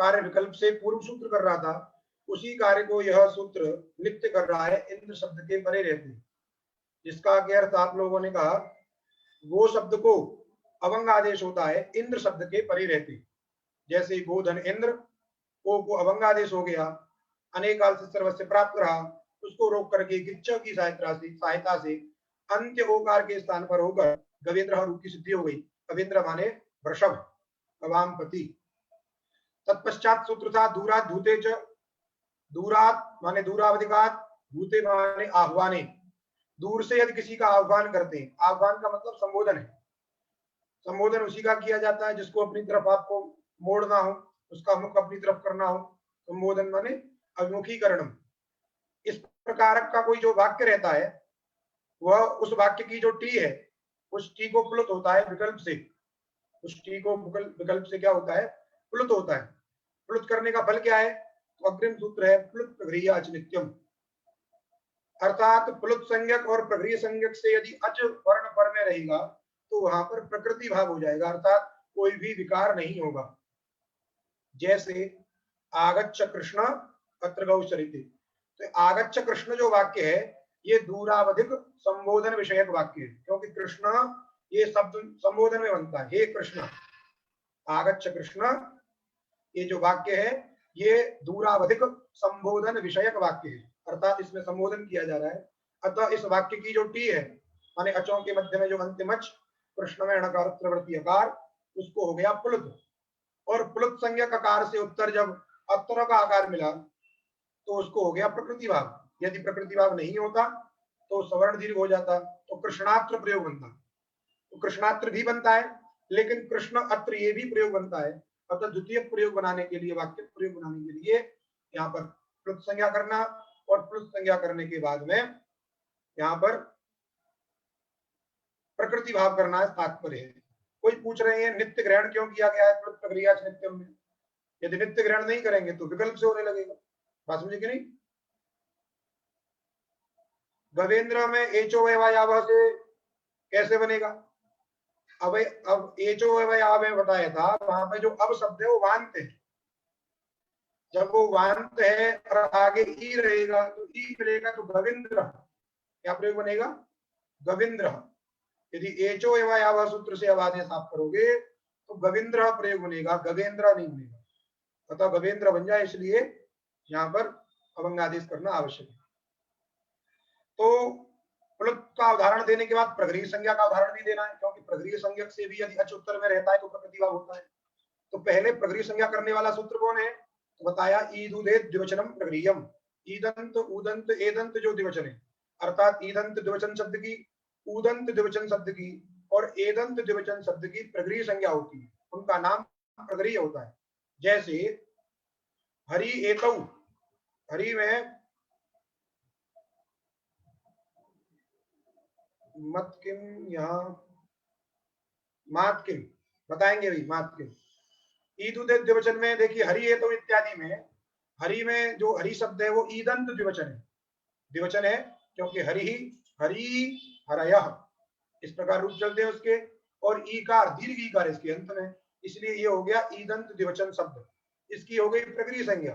कार्य विकल्प से पूर्व सूत्र कर रहा था, उसी कार्य को यह सूत्र नित्य कर रहा है इंद्र शब्द के परे रहते। जिसका अर्थ आप लोगों ने कहा वो शब्द को अवंग आदेश होता है इंद्र शब्द के परे रहते। जैसे गोधन इंद्र, को अवंग आदेश हो गया, अनेक काल से सर्वस्व प्राप्त रहा, उसको रोक करके गिच्छ की सहायता से अंत्य ओकार के स्थान पर होकर गवेंद्र रूप की सिद्धि हो गई। गवेंद्र माने वृषभ, गवामपति। तत्पश्चात सूत्र था दूरात धूते च, दूरात माने दूरावधिकात, भूते माने आह्वाने। दूर से यदि किसी का आह्वान करते हैं, आह्वान का मतलब संबोधन है, संबोधन उसी का किया जाता है जिसको अपनी तरफ आपको मोड़ना हो, उसका मुख अपनी तरफ करना हो। संबोधन माने अभिमुखीकरण। इस प्रकार का कोई जो वाक्य रहता है, वह उस वाक्य की जो टी है, उस टी को प्लुत होता है विकल्प से। उस टी को विकल्प से क्या होता है? प्लुत होता है। प्लुत करने का फल क्या है? तो अग्रिम सूत्र है प्लुत प्रगृह्य अच नित्यम। अर्थात प्लुत संज्ञक और प्रगृह्य संज्ञक से यदि अच वर्ण पर में रहेगा तो वहां पर प्रकृति भाव हो जाएगा, अर्थात कोई भी विकार नहीं होगा। जैसे आगच्छ कृष्ण अत्र गौचरिते, तो आगच्छ कृष्ण जो वाक्य है ये दूरावधिक संबोधन विषयक वाक्य है, क्योंकि कृष्ण ये शब्द संबोधन में बनता है। हे कृष्ण, आगच्छ कृष्ण ये जो वाक्य है ये दूरावधिक संबोधन विषयक वाक्य है, अर्थात इसमें संबोधन किया जा रहा है। अतः इस वाक्य की जो टी है माने अचों के मध्य में जो अंतिमच कृष्ण में णकार उत्तरवर्ती अकार, उसको हो गया प्लुत। और प्लुत संज्ञक आकार से उत्तर जब अत्तर का आकार मिला तो उसको हो गया प्रकृति भाव। यदि प्रकृति भाव नहीं होता तो सवर्ण दीर्घ हो जाता, तो कृष्णात्र प्रयोग बनता। तो कृष्णात्र भी बनता है, लेकिन कृष्ण अत्र ये भी प्रयोग बनता है। अतः द्वितीय प्रयोग बनाने के लिए, वाक्य प्रयोग बनाने के लिए यहाँ पर प्लुत संज्ञा करना, और प्लुत संज्ञा करने के बाद में यहाँ पर प्रकृति भाव करना तात्पर्य है। कोई पूछ रहे हैं नित्य ग्रहण क्यों किया गया है प्लुत प्रक्रिया नित्यम में? यदि नित्य ग्रहण नहीं करेंगे तो विकल्प से होने लगेगा। बात समझे कि नहीं? गवेंद्र में एचो वयवायाव से कैसे बनेगा? अब एचो वयवायाव में बताया था, वहां पे जो अब शब्द है वो वांत है। जब वो वांत है और आगे ई रहेगा तो ई मिलेगा, तो गविंद्र क्या प्रयोग बनेगा? गविंद्र। यदि एचो वयवायाव सूत्र से अब आदेश आप करोगे तो गविंद्र प्रयोग बनेगा, गवेंद्र नहीं बनेगा। अतः गवेंद्र बन जाए, इसलिए यहाँ पर अवंग आदेश करना आवश्यक है। तो प्लुत का उदाहरण देने के बाद प्रगृह्य संज्ञा का उदाहरण भी देना है, क्योंकि प्रगृह्य संज्ञक से भी यदि अच उत्तर में रहता है तो प्रकृति भाव होता है। तो पहले प्रगृह्य संज्ञा करने वाला सूत्र कौन है? तो बताया ईदुदेत द्विवचनम प्रगृह्यम। ईदंत उदंत एदंत जो द्विवचन है, अर्थात ईदंत द्विवचन शब्द की, उदंत द्विवचन शब्द की और एदंत द्विवचन शब्द की प्रगृह्य संज्ञा होती है, उनका नाम प्रगृह्य होता है। जैसे हरि एतौ, हरि में मत किम, यहाँ मात किम बताएंगे भाई, मात किम। ईदुदेत द्विवचन में देखिए हरि एतौ इत्यादि में, हरि में जो हरि शब्द है वो ईदंत द्विवचन है, द्विवचन है, क्योंकि हरि ही हरि हरयः इस प्रकार रूप चलते हैं उसके, और ईकार दीर्घ ईकार इसके अंत में, इसलिए ये हो गया ईदंत द्विवचन शब्द। इसकी हो गई प्रगृह्य संज्ञा।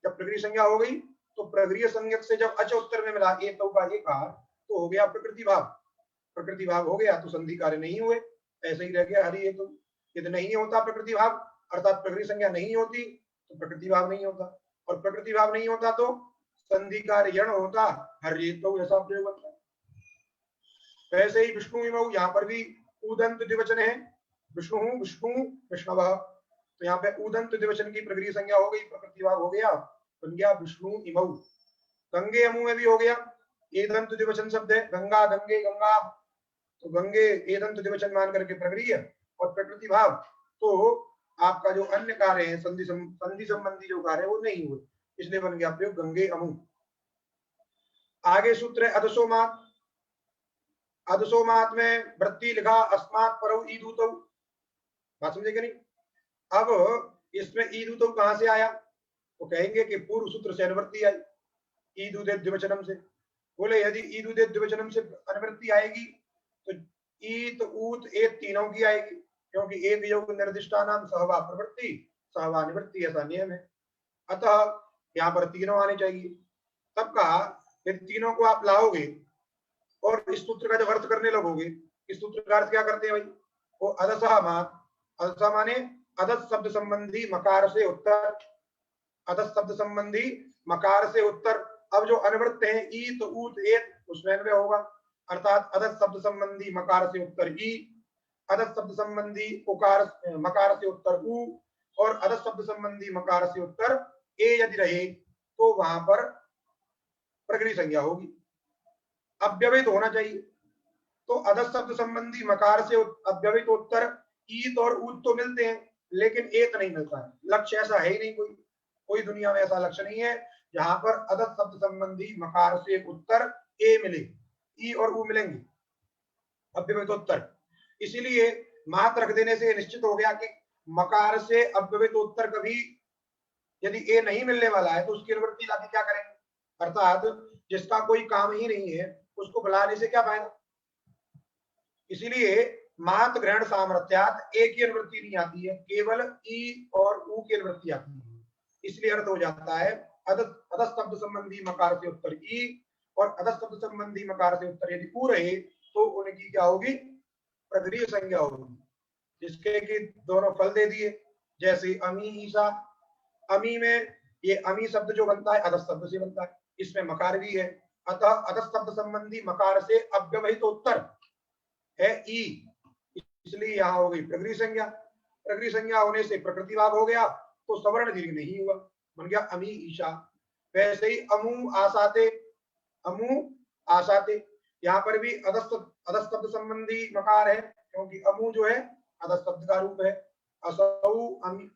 जब प्रगृह्य संज्ञा हो गई तो प्रगृह्य संज्ञक से जब अच उत्तर में मिला एतौ का एकार तो हो गया प्रकृति भाव। प्रकृति भाव हो गया तो संधि कार्य नहीं हुए, ऐसे ही रह गया हरि हेतु। यदि नहीं होता प्रकृति भाव, अर्थात प्रकृति संज्ञा नहीं होती तो प्रकृति भाव नहीं होता, और प्रकृति भाव नहीं होता तो संधि कार्य यण होता, हरि हेतु ऐसा प्रयोग बनता है। वैसे ही विष्णु इमौ, यहाँ पर भी उदंत द्विवचन है, विष्णु विष्णु विष्णवः, तो यहाँ पे उदंत द्विवचन की प्रगृह्य संज्ञा हो गई, प्रकृति भाव हो गया, बन गया विष्णु इमौ। गंगे अमु में भी हो गया, एदंत द्विवचन शब्द है, गंगा गंगे गंगा, तो गंगे एदंत द्विवचन मान करके प्रगृह्य और प्रकृति भाव, तो आपका जो अन्य कार्य है संधि संबंधी जो कार्य है वो नहीं हुए, इसलिए बन गया प्रयोग गंगे अमु। आगे सूत्र है अधसोमात। अधसोमात में वृत्ति लिखा अस्मात् परौ ईदूतौ, बात समझे कि नहीं? अब इसमें ईदूतौ कहां से आया? तो कहेंगे कि पूर्व सूत्र से अनुवृत्ति आई, ईदुदेत द्विवचनम से। बोले यदि ईदुदेत द्विवचनम से अनुवृत्ति आएगी तो ईत ऊत एत तीनों की आएगी, क्योंकि एक योग निर्दिष्टा नाम सहवा प्रवृत्ति स वा निवृत्ति, ऐसा नियम है। अतः यहाँ पर तीनों आने चाहिए। तब कहा यदि तीनों को आप लाओगे और इस सूत्र का जब अर्थ करने लगोगे, इस सूत्र का अर्थ क्या करते हैं भाई, वो अदसह मात, अदसह माने अदस शब्द संबंधी मकार से उत्तर, अदस शब्द संबंधी मकार से उत्तर। अब जो अनवृत्त है ईत ऊत एत, उसमें अन्वय होगा, अर्थात अदस शब्द संबंधी मकार से उत्तर ई, अदस शब्द संबंधी उकार मकार से उत्तर उ, और अदस शब्द संबंधी मकार से उत्तर ए यदि रहे तो वहां पर प्रकृति संज्ञा होगी, अव्यवहित होना चाहिए। तो अदस शब्द संबंधी मकार से अव्यवहित उत्तर ईत और ऊत तो मिलते हैं, लेकिन एत नहीं मिलता है। लक्ष्य ऐसा है ही नहीं, कोई दुनिया में ऐसा लक्ष्य नहीं है जहां पर अदस शब्द संबंधी मकार से उत्तर ए मिले, ई और ऊ मिलेंगे अव्यवहित उत्तर। इसीलिए मात रख देने से निश्चित हो गया कि मकार से अव्यवहित उत्तर कभी यदि ए नहीं मिलने वाला है तो उसकी अनुवृत्ति लाके क्या करेंगे, अर्थात जिसका कोई काम ही नहीं है उसको बुलाने से क्या फायदा। इसीलिए मात ग्रहण सामर्थ्यात ए की अनुवृत्ति नहीं आती है, केवल ई और ऊ की अनुवृत्ति आती है। इसलिए अर्थ हो जाता है अदस शब्द संबंधी मकार से उत्तर ई और अदस शब्द संबंधी मकार से उत्तर यदि ऊ रहे तो उनकी क्या होगी, प्रगरीय संज्ञा होगी, जिसके कि दोनों फल दे दिए। जैसे अमी ईसा, अमी में ये अमी शब्द जो बनता है अदस शब्द से बनता है, इसमें मकार भी है, अतः अदस शब्द संबंधी मकार से अव्यवहित उत्तर है ई, इसलिए यहाँ हो गई प्रकृति संज्ञा। प्रकृति संज्ञा होने से प्रकृति भाव हो गया तो सवर्ण दीर्घ नहीं हुआ, बन गया अमी ईशा। वैसे ही अमू आसाते, अमू आसाते, यहाँ पर भी अदस शब्द संबंधी मकार है, क्योंकि अमू जो है अदस शब्द का रूप है। असौ अमी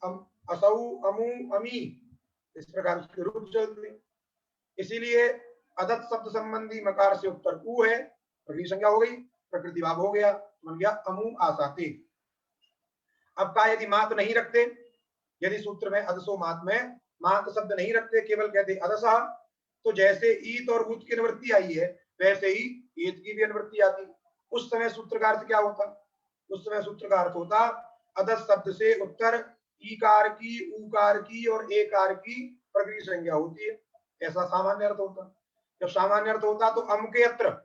असौ अमू अमी, इस प्रकार उसके रूप चलते, इसीलिए अदस शब्द संबंधी मकार से उत्तर ऊ है, प्रकृति संज्ञा हो गई, प्रकृति भाव हो गया, बन गया अमू आसाते। अब का यदि मात नहीं रखते, यदि सूत्र में अदसो मात में मात शब्द नहीं रखते, केवल कहते अदसः, तो जैसे ईत और ऊत की अनुवृत्ति आई है वैसे ही ईत की भी अनुवृत्ति आती। उस समय सूत्र का अर्थ क्या होता, उस समय सूत्र का अर्थ होता अदस शब्द से उत्तर ईकार की, ऊकार की और एकार की प्रकृति संज्ञा होती है, ऐसा सामान्य अर्थ होता। जब सामान्य अर्थ होता तो अम के अत्र,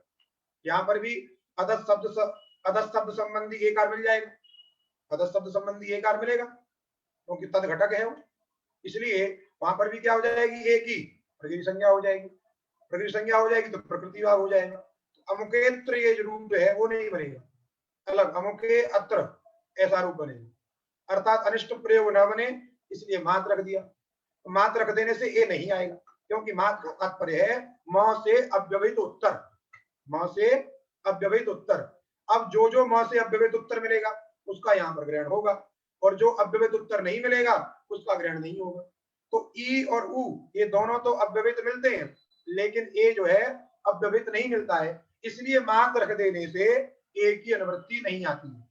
यहाँ पर भी अदस शब्द संबंधी एकार मिल जाएगा, अदस शब्द संबंधी एकार मिलेगा क्योंकि तद घटक है वो, इसलिए वहां पर भी क्या हो जाएगी, एक ही प्रकृति संज्ञा हो जाएगी, प्रकृति संज्ञा हो जाएगी तो प्रकृति भाव हो जाएगा। तो अमुकेत्र ये जो रूप है वो नहीं बनेगा, अलग अमुके अत्र ऐसा रूप बनेगा, अर्थात अनिष्ट प्रयोग न बने, इसलिए मात रख दिया। तो मात रख देने से ए नहीं आएगा, क्योंकि मात का तात्पर्य है म से अव्यवहित उत्तर, म से अव्यवहित उत्तर। अब जो जो म से अव्यवहित उत्तर मिलेगा उसका यहाँ पर ग्रहण होगा, और जो अव्यवहित उत्तर नहीं मिलेगा उसका ग्रहण नहीं होगा। तो ई और उ ये दोनों तो अव्यवहित मिलते हैं, लेकिन ए जो है अव्यवहित नहीं मिलता है, इसलिए मात रख देने से ए की अनुवृत्ति नहीं आती है।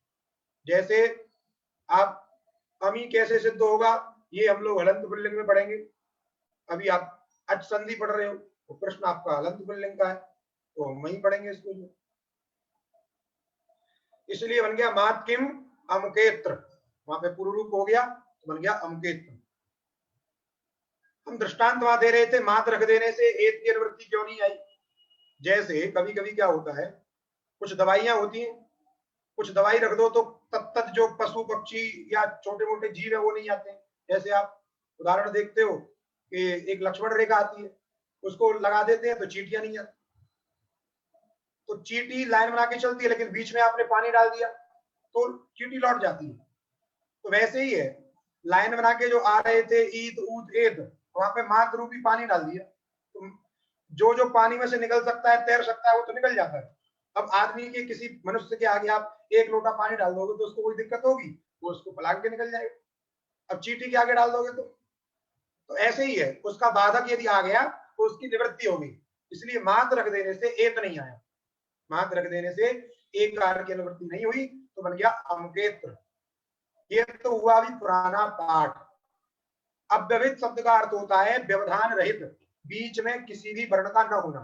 जैसे आप अमी कैसे सिद्ध होगा, ये हम लोग हलंत पुल्लिंग में पढ़ेंगे। अभी आप अच संधि पढ़ रहे हो तो प्रश्न आपका हलंत पुल्लिंग का है, तो हम वहीं पढ़ेंगे इसको। इसलिए बन गया मात किम अमुकेत्र, वहां पे पूर्व रूप हो गया तो बन गया अमुकेत्र। हम दृष्टांत वहां दे रहे थे, मात रख देने से एत की अनुवृत्ति क्यों नहीं आई। जैसे कभी कभी क्या होता है, कुछ दवाइयां होती हैं, कुछ दवाई रख दो तो तब जो पशु पक्षी या छोटे मोटे जीव है वो नहीं आते। जैसे आप उदाहरण देखते हो कि एक लक्ष्मण रेखा आती है, उसको लगा देते हैं तो चींटियां नहीं आती। तो चींटी लाइन बना के चलती है, लेकिन बीच में आपने पानी डाल दिया तो चींटी लौट जाती है। तो वैसे ही है, लाइन बना के जो आ रहे थे ईद ऊद एद, वहां पे मात रूपी पानी डाल दिया, तो जो जो पानी में से निकल सकता है, तैर सकता है, वो तो निकल जाता है। अब आदमी के किसी मनुष्य के आगे आप एक लोटा पानी डाल दोगे तो उसको कोई दिक्कत होगी, वो उसको पलाग के निकल जाएगा। अब चींटी के आगे डाल दोगे तो ऐसे ही है, उसका बाधक यदि आ गया तो उसकी निवृत्ति होगी। इसलिए मात रख देने से एक नहीं आया, मात रख देने से एक कार की निवृत्ति नहीं हुई, तो बन गया अमुकेत्र। ये तो हुआ भी पुराना पाठ। अव्यवहित शब्द का अर्थ होता है व्यवधान रहित, बीच में किसी भी वर्ण का न होना।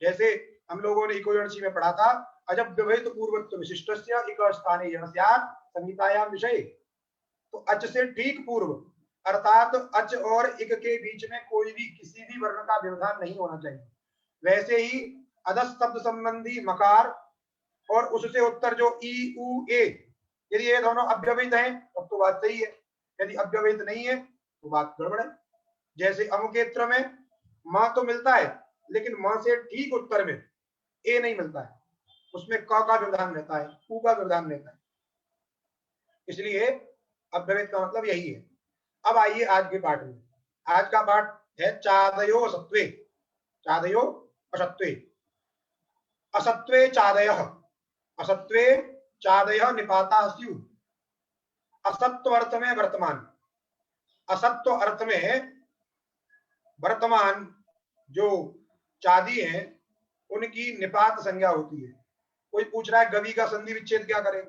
जैसे हम लोगों ने इकोयणसी में पढ़ा था, अजब व्यवहित पूर्वत्व विशिष्टस्य इक स्थाने संहितायाम विषय, तो अच से ठीक पूर्व अर्थात अच और इक के बीच में कोई भी किसी भी वर्ण का व्यवधान नहीं होना चाहिए। वैसे ही अधस शब्द संबंधी मकार और उससे उत्तर जो ई उ ए, यदि ये दोनों अव्यवहित हैं तब तो बात सही है, यदि अव्यवहित नहीं है तो बात गड़बड़ है। जैसे अमुकेत्र में मां तो मिलता है लेकिन मां से ठीक उत्तर में ए नहीं मिलता है, उसमें क का व्यवधान रहता है, उ का व्यवधान रहता है, इसलिए अव्यवहित का मतलब यही है। अब आइए आज के पाठ में। आज का पाठ है चादयो असत्वे, चादयो असत्वे, असत्वे चादयः, असत्वे चादयः निपाता स्यु। असत्व अर्थ में वर्तमान, असत्व अर्थ में वर्तमान जो चादी है उनकी निपात संज्ञा होती है। कोई पूछ रहा है गवि का संधि विच्छेद क्या करें?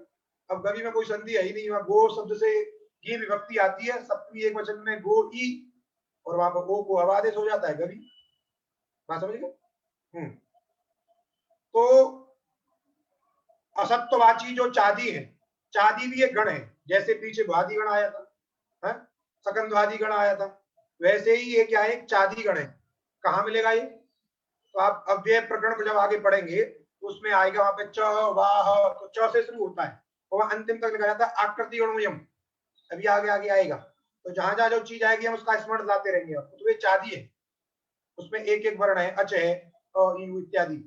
अब गवि में कोई संधि है ही नहीं, वहां गो शब्द से ये विभक्ति आती है, सप्तमी एक वचन में गो ई, और वहां पर गो को अवादेश हो जाता है गवि। बात समझ गए? तो असत्ववाची जो चादी है, चादी भी एक गण है, जैसे पीछे वादी गण आया था, है सकंदवादी गण आया था, वैसे ही ये क्या है, एक चादी गण है। कहाँ मिलेगा ये? तो आप अव्यय प्रकरण को जब आगे पढ़ेंगे तो उसमें आएगा, वहां पे च वाह, तो च से शुरू होता है और अंतिम तक लिखा जाता है आकृति गणोयम, अभी आगे आगे आएगा। तो जहां जहां जो चीज आएगी हम उसका स्मरण लाते रहेंगे। तो ये चादी है, उसमें एक एक वर्ण है, अच है और इत्यादि।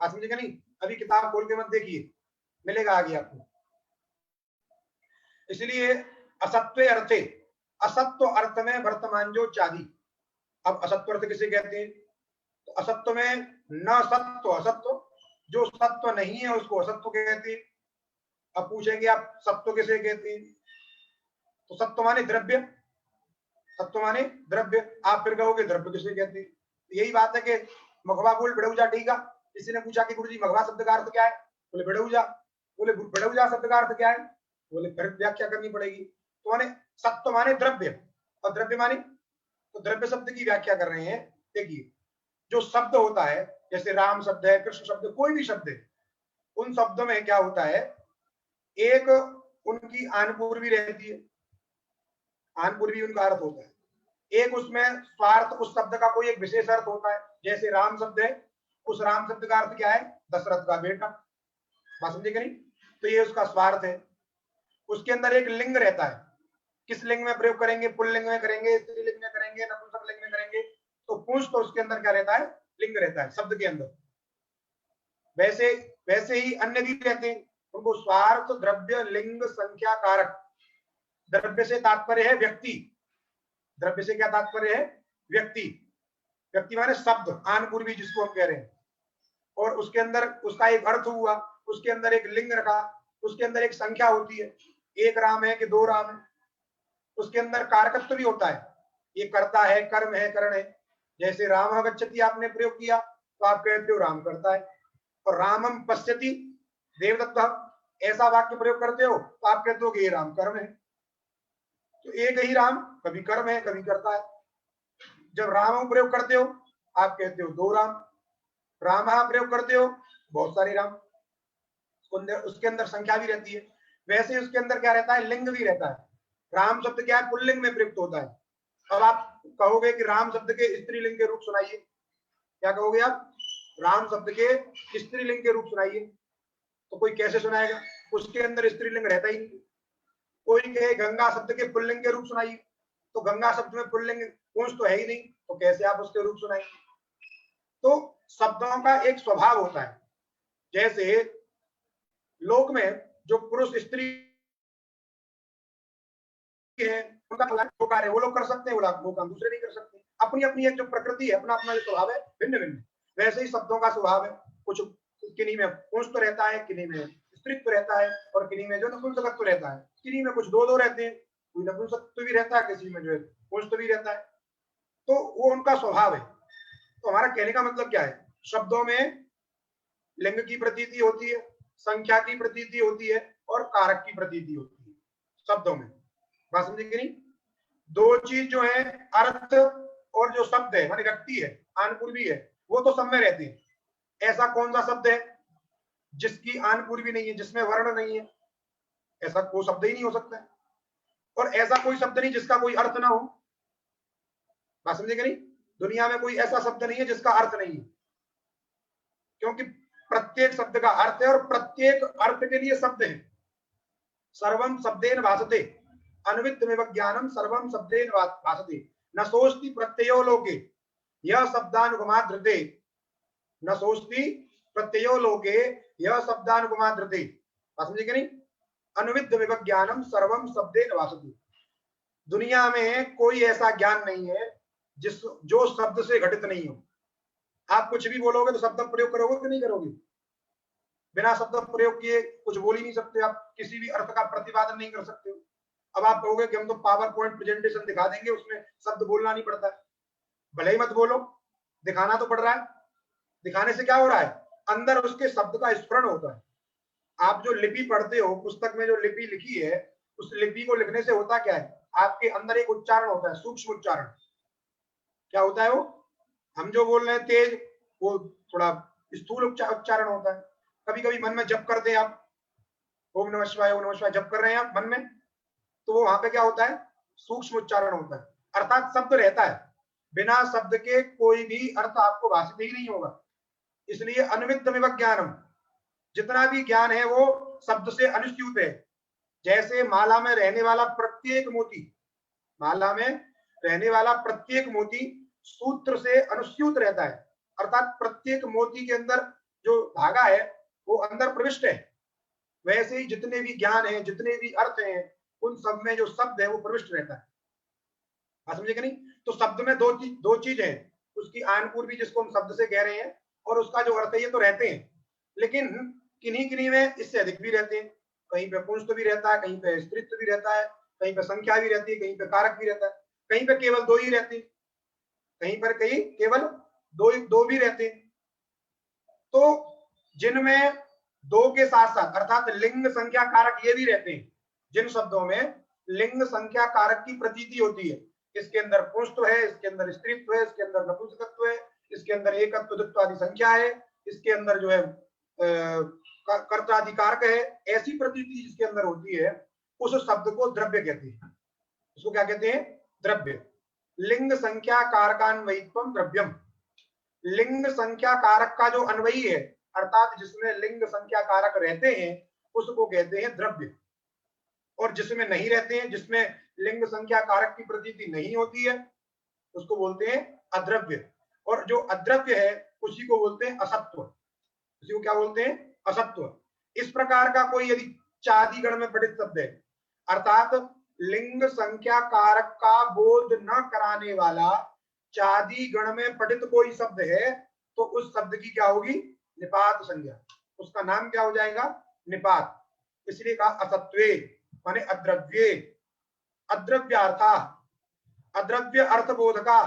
आप समझेगा नहीं? अभी किताब खोल के मत देखिए, मिलेगा आगे आपको। इसलिए असत्व अर्थे, असत्व अर्थ में वर्तमान जो चादी। अब असत्व अर्थ किसे कहते हैं? तो असत्व में न सत्व, असत्व जो सत्व नहीं है उसको असत्व कहते हैं। अब पूछेंगे आप सत्व किसे कहते हैं? तो सत्व माने द्रव्य, सत्व माने द्रव्य। आप फिर कहोगे द्रव्य किसे कहते हैं? यही बात है कि मघवा बोल बेड़ौजा टीका। किसी ने पूछा कि गुरुजी मघवा शब्द का अर्थ क्या है? बोले बेड़ौजा। बोले बेड़ौजा शब्द का अर्थ क्या है? बोले फिर व्याख्या करनी पड़ेगी। तो माने सत्व माने द्रव्य, और द्रव्य माने, तो द्रव्य शब्द की व्याख्या कर रहे हैं। देखिए जो शब्द होता है, जैसे राम शब्द है, कृष्ण शब्द, कोई भी शब्द है, उन शब्दों में क्या होता है, एक उनकी आनपूर्वी रहती है, आनपूर्वी उनका अर्थ होता है। एक उसमें स्वार्थ, उस शब्द का कोई एक विशेष अर्थ होता है। जैसे राम शब्द है, उस राम शब्द का अर्थ क्या है? दशरथ का बेटा। बात समझे कि नहीं? तो ये उसका स्वार्थ है। उसके अंदर एक लिंग रहता है, किस लिंग में प्रयोग करेंगे? पुल्लिंग में करेंगे, स्त्रीलिंग में करेंगे, नपुंसक लिंग में करेंगे। तो पुंस तो उसके अंदर क्या रहता है? लिंग रहता है शब्द के अंदर। वैसे वैसे ही अन्य भी रहते हैं, उनको स्वार्थ, द्रव्य, लिंग, संख्या, कारक। द्रव्य से तात्पर्य है व्यक्ति, द्रव्य से क्या तात्पर्य है? व्यक्ति। व्यक्ति माने शब्द, आनपूर्वी जिसको हम कह रहे हैं। और उसके अंदर उसका एक अर्थ हुआ, उसके अंदर एक लिंग रखा, उसके अंदर एक संख्या होती है, एक राम है कि दो राम है। उसके अंदर कारकत्व भी होता है, ये करता है, कर्म है, करण है। जैसे राम गच्छति आपने प्रयोग किया तो आप कहते हो राम करता है, और रामम पश्यति देवदत्त ऐसा वाक्य प्रयोग करते हो तो आप कहते हो कि ये राम कर्म है। तो एक ही राम कभी कर्म है कभी करता है। जब राम प्रयोग करते हो आप कहते हो दो राम, राम प्रयोग करते हो बहुत सारे राम। उसके अंदर संख्या भी रहती है। वैसे उसके अंदर क्या रहता है? लिंग भी रहता है। राम शब्द क्या है? पुल्लिंग में प्रयुक्त होता है। अब आप कहोगे कि राम शब्द के स्त्रीलिंग के रूप सुनाइए, क्या कहोगे आप? राम शब्द के स्त्रीलिंग के रूप सुनाइए। तो कोई कैसे सुनाएगा? उसके अंदर स्त्रीलिंग रहता ही नहीं। कोई कहे गंगा शब्द के पुल्लिंग के रूप सुनाइए, तो गंगा शब्द में पुल्लिंग पुंस तो है ही नहीं, तो कैसे आप उसके रूप सुनाएंगे? तो शब्दों का एक स्वभाव होता है। जैसे लोक में जो पुरुष स्त्री है उनका जो कार्य वो लोग कर सकते हैं, वो काम दूसरे नहीं कर सकते। अपनी अपनी एक जो प्रकृति है, अपना अपना जो स्वभाव है, भिन्न भिन्न। वैसे ही शब्दों का स्वभाव है, कुछ किन्हीं में पुंस तो रहता है, किन्हीं में स्त्रीत्व रहता है, और किन्हीं में जो नपुंसकत्व रहता है। किन्हीं में कुछ दो दो रहते हैं, कोई नपुंसकत्व भी रहता है, किसी में जो है पुंस भी रहता है। तो वो उनका स्वभाव है। तो हमारा कहने का मतलब क्या है? शब्दों में लिंग की प्रतीति होती है, संख्या की प्रतीति होती है, और कारक की प्रतीति होती है शब्दों में। बात समझे कि नहीं? दो चीज जो है, अर्थ और जो शब्द है माने व्यक्ति है, आनपूर्वी है, वो तो सब में रहती है। ऐसा कौन सा शब्द है जिसकी आनपूर्वी नहीं है, जिसमें वर्ण नहीं है? ऐसा कोई शब्द ही नहीं हो सकता है। और ऐसा कोई शब्द नहीं जिसका कोई अर्थ ना हो। बात समझे कि नहीं? दुनिया में कोई ऐसा शब्द नहीं है जिसका अर्थ नहीं है, क्योंकि प्रत्येक शब्द का अर्थ है और प्रत्येक अर्थ के लिए शब्द है। सर्वम शब्देन भाषते अन्वितमेव ज्ञानम सर्वम शब्देन भाषते न सोचती प्रत्ययो लोके यह शब्दानुगमाद्रते न सोचती प्रत्ययो लोके यह शब्दानुगमाद्रते। समझे कि नहीं? अन्वितमेव ज्ञानम सर्वम शब्देन भाषते। दुनिया में कोई ऐसा ज्ञान नहीं है जो शब्द से घटित नहीं हो। आप कुछ भी बोलोगे तो शब्द प्रयोग करोगे कि नहीं करोगे? बिना शब्द प्रयोग किए कुछ बोल ही नहीं सकते, आप किसी भी अर्थ का प्रतिपादन नहीं कर सकते हो। अब आप कहोगे कि हम तो पावर पॉइंट प्रेजेंटेशन दिखा देंगे, उसमें शब्द बोलना नहीं पड़ता है। भले ही मत बोलो, दिखाना तो पड़ रहा है। दिखाने से क्या हो रहा है? अंदर उसके शब्द का स्मरण होता है। आप जो लिपि पढ़ते हो, पुस्तक में जो लिपि लिखी है, उस लिपि को लिखने से होता क्या है? आपके अंदर एक उच्चारण होता है, सूक्ष्म उच्चारण। क्या होता है वो? हम जो बोल रहे हैं तेज, वो थोड़ा स्थूल उच्चारण होता है। कभी कभी मन में जप करते हैं आप, ओम नमः शिवाय ओम नमः शिवाय जप कर रहे हैं आप मन में, तो वहां पे क्या होता है? सूक्ष्म उच्चारण होता है, अर्थात शब्द रहता है। बिना शब्द के कोई भी अर्थ आपको भाषित ही नहीं होगा। इसलिए अन्वितमेव ज्ञानम, जितना भी ज्ञान है वो शब्द से अनुस्यूत है। जैसे माला में रहने वाला प्रत्येक मोती, माला में रहने वाला प्रत्येक मोती सूत्र से अनुस्यूत रहता है, अर्थात प्रत्येक मोती के अंदर जो धागा है वो अंदर प्रविष्ट है। वैसे ही जितने भी ज्ञान है, जितने भी अर्थ हैं, उन सब में जो शब्द है वो प्रविष्ट रहता है। बात समझे कि नहीं? तो शब्द में दो चीज है, उसकी आन पूर्वी जिसको हम शब्द से कह रहे हैं, और उसका जो अर्थ है, ये तो रहते हैं, लेकिन किन्हीं किन्हीं में इससे अधिक भी रहते हैं। कहीं पे पुंस्त भी रहता है, कहीं पे स्त्रीत्व भी रहता है, कहीं पे संख्या भी रहती है, कहीं पे कारक भी रहता है, कहीं पे केवल दो ही रहते हैं, कहीं पर कहीं केवल दो भी रहते हैं। तो जिनमें दो के साथ साथ अर्थात लिंग संख्या कारक ये भी रहते हैं, जिन शब्दों में लिंग संख्या कारक की प्रतीति होती है, इसके अंदर पुंस्त्व है, इसके अंदर स्त्रीत्व है, इसके अंदर नपुंसकत्व है, इसके अंदर एकत्व द्वित्व आदि संख्या है, इसके अंदर जो है कर्ताधिकारक है, ऐसी प्रतीति जिसके अंदर होती है, उस शब्द को द्रव्य कहते हैं। उसको क्या कहते हैं? द्रव्य। लिंग संख्या कारकान्वयित्वम द्रव्यम। लिंग संख्या कारक का जो अन्वयी है, अर्थात जिसमें लिंग संख्या कारक रहते हैं, उसको कहते हैं द्रव्य। और जिसमें नहीं रहते हैं, जिसमें लिंग संख्या कारक की प्रतीति नहीं होती है, उसको बोलते हैं अद्रव्य। और जो अद्रव्य है उसी को बोलते हैं असत्व। उसी को क्या बोलते हैं? असत्व। इस प्रकार का कोई यदि चादिगण में पठित शब्द है, अर्थात लिंग संख्या कारक का बोध न कराने वाला चादी गण में पठित कोई शब्द है, तो उस शब्द की क्या होगी? निपात संज्ञा। उसका नाम क्या हो जाएगा? निपात। इसलिए कहा असत्वे माने अद्रव्ये। अद्रव्यार्था, अद्रव्य अर्थबोधका,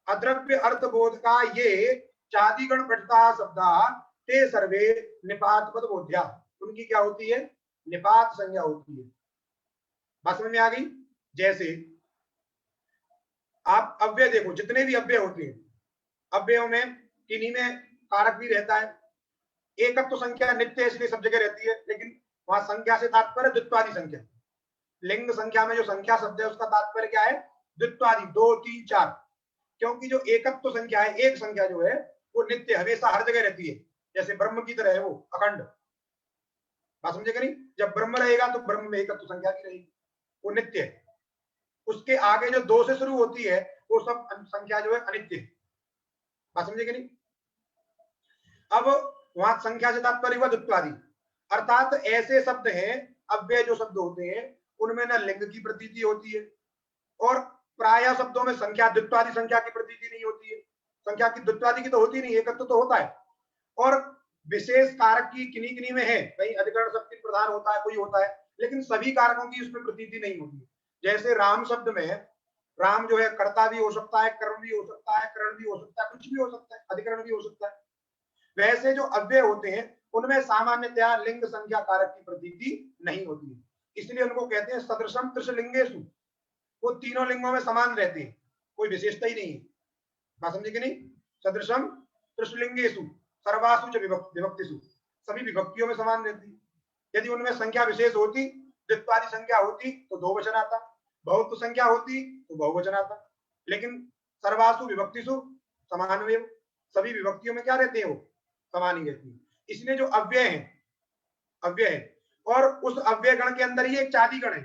अद्रव्य अर्थबोधका ये चादिगण पठिता शब्दा ते सर्वे निपात पद बोध्या। उनकी क्या होती है? निपात संज्ञा होती है। बात समझ में आ गई? जैसे आप अव्यय देखो, जितने भी अव्यय होते हैं, अव्ययों में किन्हीं में कारक भी रहता है। एकत्व तो संख्या नित्य इसलिए सब जगह रहती है, लेकिन वहां संख्या से तात्पर्य द्वित्वादि संख्या। लिंग संख्या में जो संख्या शब्द है उसका तात्पर्य क्या है? द्वित्वादि, 2 3 4। क्योंकि जो एकत्व संख्या है, एक संख्या जो है वो नित्य हमेशा हर जगह रहती है, जैसे ब्रह्म की तरह है वो अखंड। बात समझे कि नहीं? जब ब्रह्म रहेगा तो ब्रह्म में एकत्व संख्या की रहेगी, वो नित्य है। उसके आगे जो 2 से शुरू होती है वो सब संख्या जो है अनित्य है। बात समझे कि नहीं? अब वहां संख्या से तात्पर्य हुआ द्वित्वादि, अर्थात ऐसे शब्द हैं, अव्यय जो शब्द होते हैं, उनमें न लिंग की प्रतीति होती है, और प्राय शब्दों में संख्या द्वित्वादि संख्या की प्रतीति नहीं होती है। संख्या की द्वित्वादि की तो होती नहीं, एकत्व तो होता है। और विशेष कारक की किन्हीं किन्हीं में है, कहीं अधिकरण शक्ति प्रधान होता है, कोई होता है, लेकिन सभी कारकों की उसमें प्रतीति नहीं होती। जैसे राम शब्द में राम जो है कर्ता भी हो सकता है, कर्म भी हो सकता है, करण भी हो सकता है, कुछ भी हो सकता है, अधिकरण भी हो सकता है। वैसे जो अव्यय होते हैं उनमें सामान्यतया लिंग संख्या कारक की प्रतीति नहीं होती है, इसलिए उनको कहते हैं सदृशम त्रिशलिंगेषु। वो तीनों लिंगों में समान रहते हैं, कोई विशेषता ही नहीं है। बात समझे कि नहीं? सदृशम त्रिशलिंगेषु सर्वासु च विभक्तिषु, सभी विभक्तियों में समान रहती है। यदि उनमें संख्या विशेष होती, द्वित्वादि संख्या होती तो दो वचन आता, बहुत्व संख्या होती तो बहुवचन आता। लेकिन सर्वासु विभक्तिषु समानमेव, सभी विभक्तियों में क्या रहते हैं वो समान ही रहती है। इसलिए जो अव्यय है और उस अव्यय गण के अंदर ही एक चादी गण है,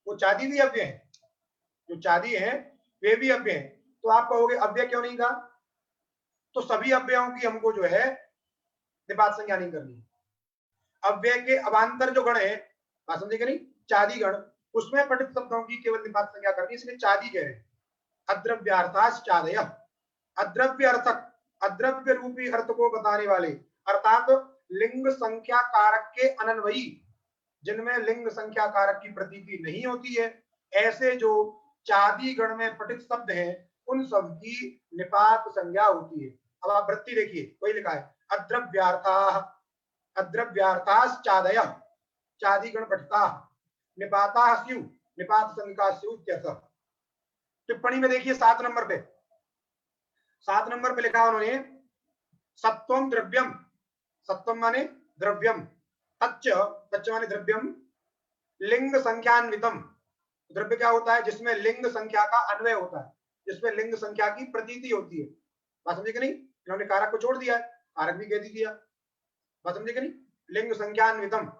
वो चादी भी अव्यय है, जो चादी है वे भी अव्यय है। तो आप कहोगे अव्यय क्यों नहीं कहा, तो सभी अव्ययों की हमको जो है निपात संज्ञा नहीं करनी। अव्यय के अवान्तर जो गण है, बात समझे कि नहीं, चादी गण, उसमें पठित शब्दों की केवल निपात संज्ञा करनी, इसलिए चादी कह रहे हैं। अद्रव्यार्थाश्चादय, अद्रव्य अर्थक, अद्रव्य रूपी अर्थ को बताने वाले, अर्थात लिंग संख्या कारक के अनन्वयी, जिनमें लिंग संख्या कारक की प्रतीति नहीं होती है, ऐसे जो चादी गण में पठित शब्द हैं उन सब की निपात संज्ञा होती है। अब आप वृत्ति देखिए, वही लिखा है अद्रव्यार्था, अद्रव्यार्थाश्चादय चादी गण पठिता निपाता स्यु, निपात संज्ञा स्यु इत्यर्थः। टिप्पणी में देखिए 7 नंबर पे, 7 नंबर पे लिखा उन्होंने सत्वम द्रव्यम, सत्वम माने द्रव्यम, तच्च, तच्च माने द्रव्यम, लिंग संख्यान्वितम, द्रव्य क्या होता है जिसमें लिंग संख्या का अन्वय होता है, जिसमें लिंग संख्या की प्रतीति होती है। बात समझे कि नहीं, इन्होंने कारक को छोड़ दिया है, कारक भी कह दिया, बात समझे कि नहीं, लिंग संख्यान्वितम,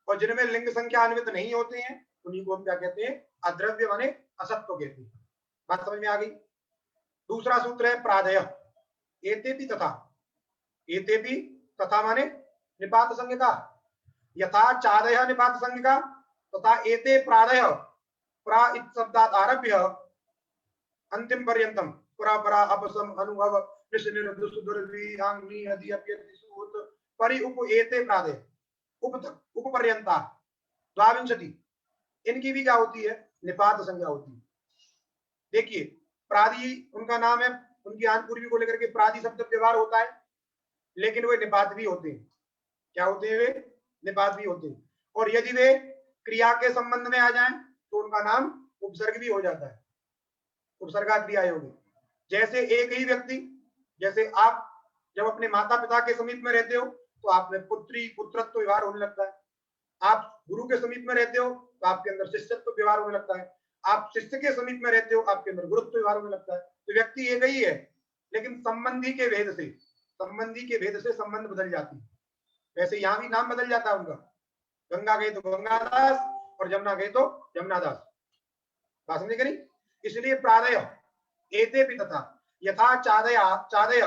और जिनमें लिंग संख्यान्वित नहीं होते हैं उन्हीं को हम क्या कहते हैं, अद्रव्य माने असत्व कहते हैं। बात समझ में आ गई। दूसरा सूत्र है प्रादय, एतेपि तथा, एतेपि तथा माने निपात संज्ञा, यथा चादय निपात संज्ञा तथा एते प्रादय, प्रा इत शब्दात् आरभ्य अंतिम पर्यंतम परा परा अपसम अनुभव परि उप एते प्रादय उप पर्यंता द्वाविंशति, इनकी भी क्या होती है, निपात संज्ञा होती है। देखिए प्रादि उनका नाम है, उनकी आन पूर्वी को लेकर के प्रादि शब्द व्यवहार होता है, लेकिन वे निपात भी होते हैं। क्या होते हैं वे, निपात भी होते हैं। और यदि वे क्रिया के संबंध में आ जाएं तो उनका नाम उपसर्ग भी हो जाता है, उपसर्गा क्रिया योगी। जैसे एक ही व्यक्ति, जैसे आप जब अपने माता पिता के समीप में रहते हो तो आप में पुत्री पुत्रत्व व्यवहार होने लगता है, आप गुरु के समीप में रहते हो तो आपके अंदर शिष्यत्व व्यवहार होने लगता है, आप शिष्य के समीप में रहते हो आपके अंदर गुरुत्व व्यवहार होने लगता है। तो व्यक्ति एक ही है, लेकिन संबंधी के भेद से, संबंधी के भेद से संबंध बदल जाती है। वैसे यहाँ भी नाम बदल जाता है उनका, गंगा गए तो गंगादास और जमुना गए तो जमुनादास, बात समझे कि नहीं। इसलिए प्रादय एतेपि तथा यथा चादय चादय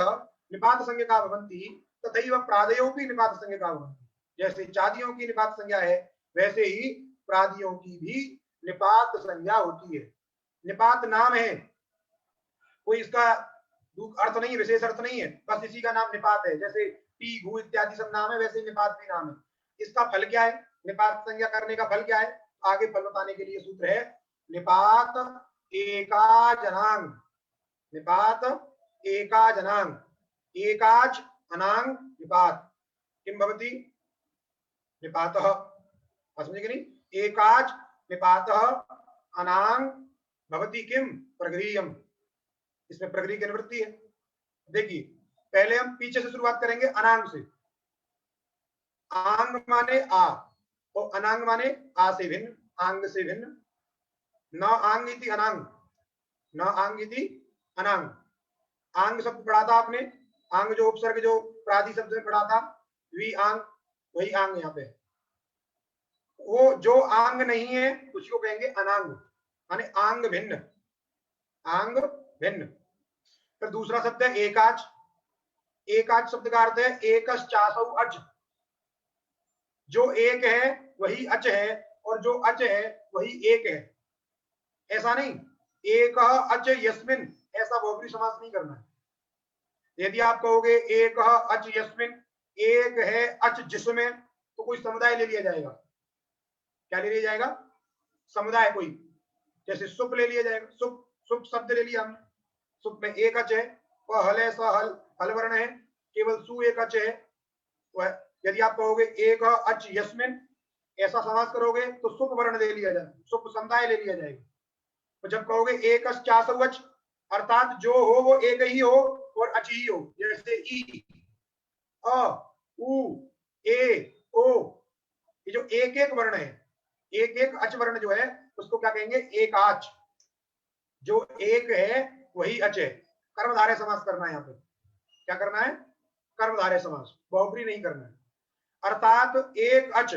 निपात संज्ञा भवन्ति तथैव प्रादयोपि निपात संज्ञा भवन्ति, जैसे चादियों की निपात संज्ञा है वैसे ही प्रादियों की भी निपात संज्ञा होती है। निपात नाम है, कोई इसका अर्थ नहीं है, विशेष अर्थ नहीं है, बस इसी का नाम निपात है। जैसे टी घू इत्यादि सब नाम है, वैसे निपात भी नाम है। इसका फल क्या है, निपात संज्ञा करने का फल क्या है, आगे फल बताने के लिए सूत्र है निपात एकाजनांग, निपात एकाजनांग, एकाज अनांग निपात किम भवति निपातः, समझे कि नहीं, एकाज निपातः अनांग भवति किम प्रगृह्यम, इसमें प्रगृह की निवृत्ति है। देखिए पहले हम पीछे से शुरुआत करेंगे अनांग से। आंग माने आ और अनांग माने आ से भिन्न, आंग से भिन्न। न आंग इति अनांग, न आंग इति अनांग। आंग शब्द पढ़ा था आपने, आंग जो उपसर्ग जो प्रादि शब्द में पढ़ा था, वी आंग, वही आंग यहाँ पे। वो जो आंग नहीं है उसको कहेंगे अनांग, माने आंग भिन्न, आंग भिन्न। फिर दूसरा शब्द है एकाच, एकाच शब्द का अर्थ है एकश्चासौ अच, जो एक है वही अच है और जो अच है वही एक है, ऐसा नहीं एक अच यस्मिन, ऐसा बहुब्री समास नहीं करना है। यदि आप कहोगे एक अच यस्मिन, एक है अच जिसमें, तो कोई समुदाय ले लिया जाएगा। क्या ले लिया जाएगा, समुदाय कोई, जैसे सुप ले लिया जाएगा, सुप, सुप शब्द ले लिया हमने, सुप में एक अच है, वह हल है, स हल, हल वर्ण है, केवल सु एक अच है। वह यदि आप कहोगे एक अच यस्मिन, ऐसा समास करोगे तो सुप वर्ण ले लिया जाएगा, सुप समुदाय ले लिया जाएगा। तो जब कहोगे एक अच, अर्थात जो हो वो एक ही हो और अच ही हो, जैसे ई, अ, उ, ए, ओ, ये जो एक एक वर्ण है, एक एक अच वर्ण जो है उसको क्या कहेंगे, एक आच। जो एक है वही अच है। कर्मधारय समास करना है यहाँ पे। क्या करना है, कर्मधारय समास, बहुब्री नहीं करना है। अर्थात एक अच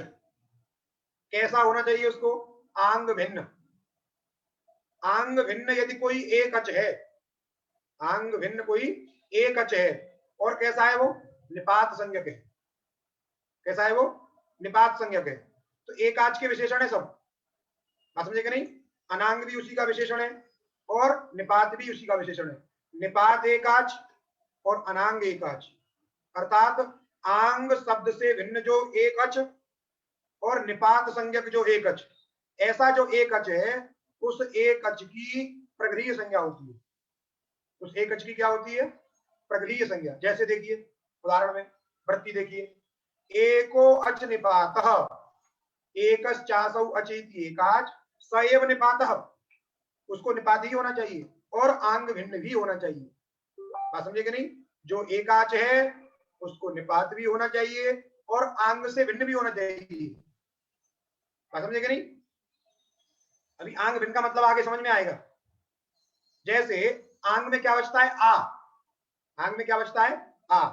कैसा होना चाहिए उसको, आंग भिन्न। आंग भिन्न यदि कोई एक अच है, आंग भिन्न कोई एक अच है, और कैसा है वो, निपात संज्ञक है। कैसा है वो, निपात संज्ञक है। तो एक आच के विशेषण है सब, बात समझे कि नहीं। अनांग भी उसी का विशेषण है और निपात भी उसी का विशेषण है। निपात एक आच और अनांग एक आच। अर्थात आंग शब्द से भिन्न जो एक अच और निपात संज्ञक जो एक अच, ऐसा जो एक अच है उस एक अच की प्रगृह्य संज्ञा होती है। उस एक अच की क्या होती है, प्रगृह्य संज्ञा। जैसे देखिए उदाहरण में वृत्ति देखिए, एको अच निपातः, एकश्चासौ अचेति एकाच स एव निपातः। उसको निपात ही होना चाहिए और आंग भिन्न भी होना चाहिए। बात समझे कि नहीं। जो एकाच है उसको निपात भी होना चाहिए और आंग से भिन्न भी होना चाहिए। बात समझे कि नहीं। अभी आंग भिन्न का मतलब आगे समझ में आएगा। जैसे आंग में क्या बचता है, आ। आंग में क्या बचता है, आ।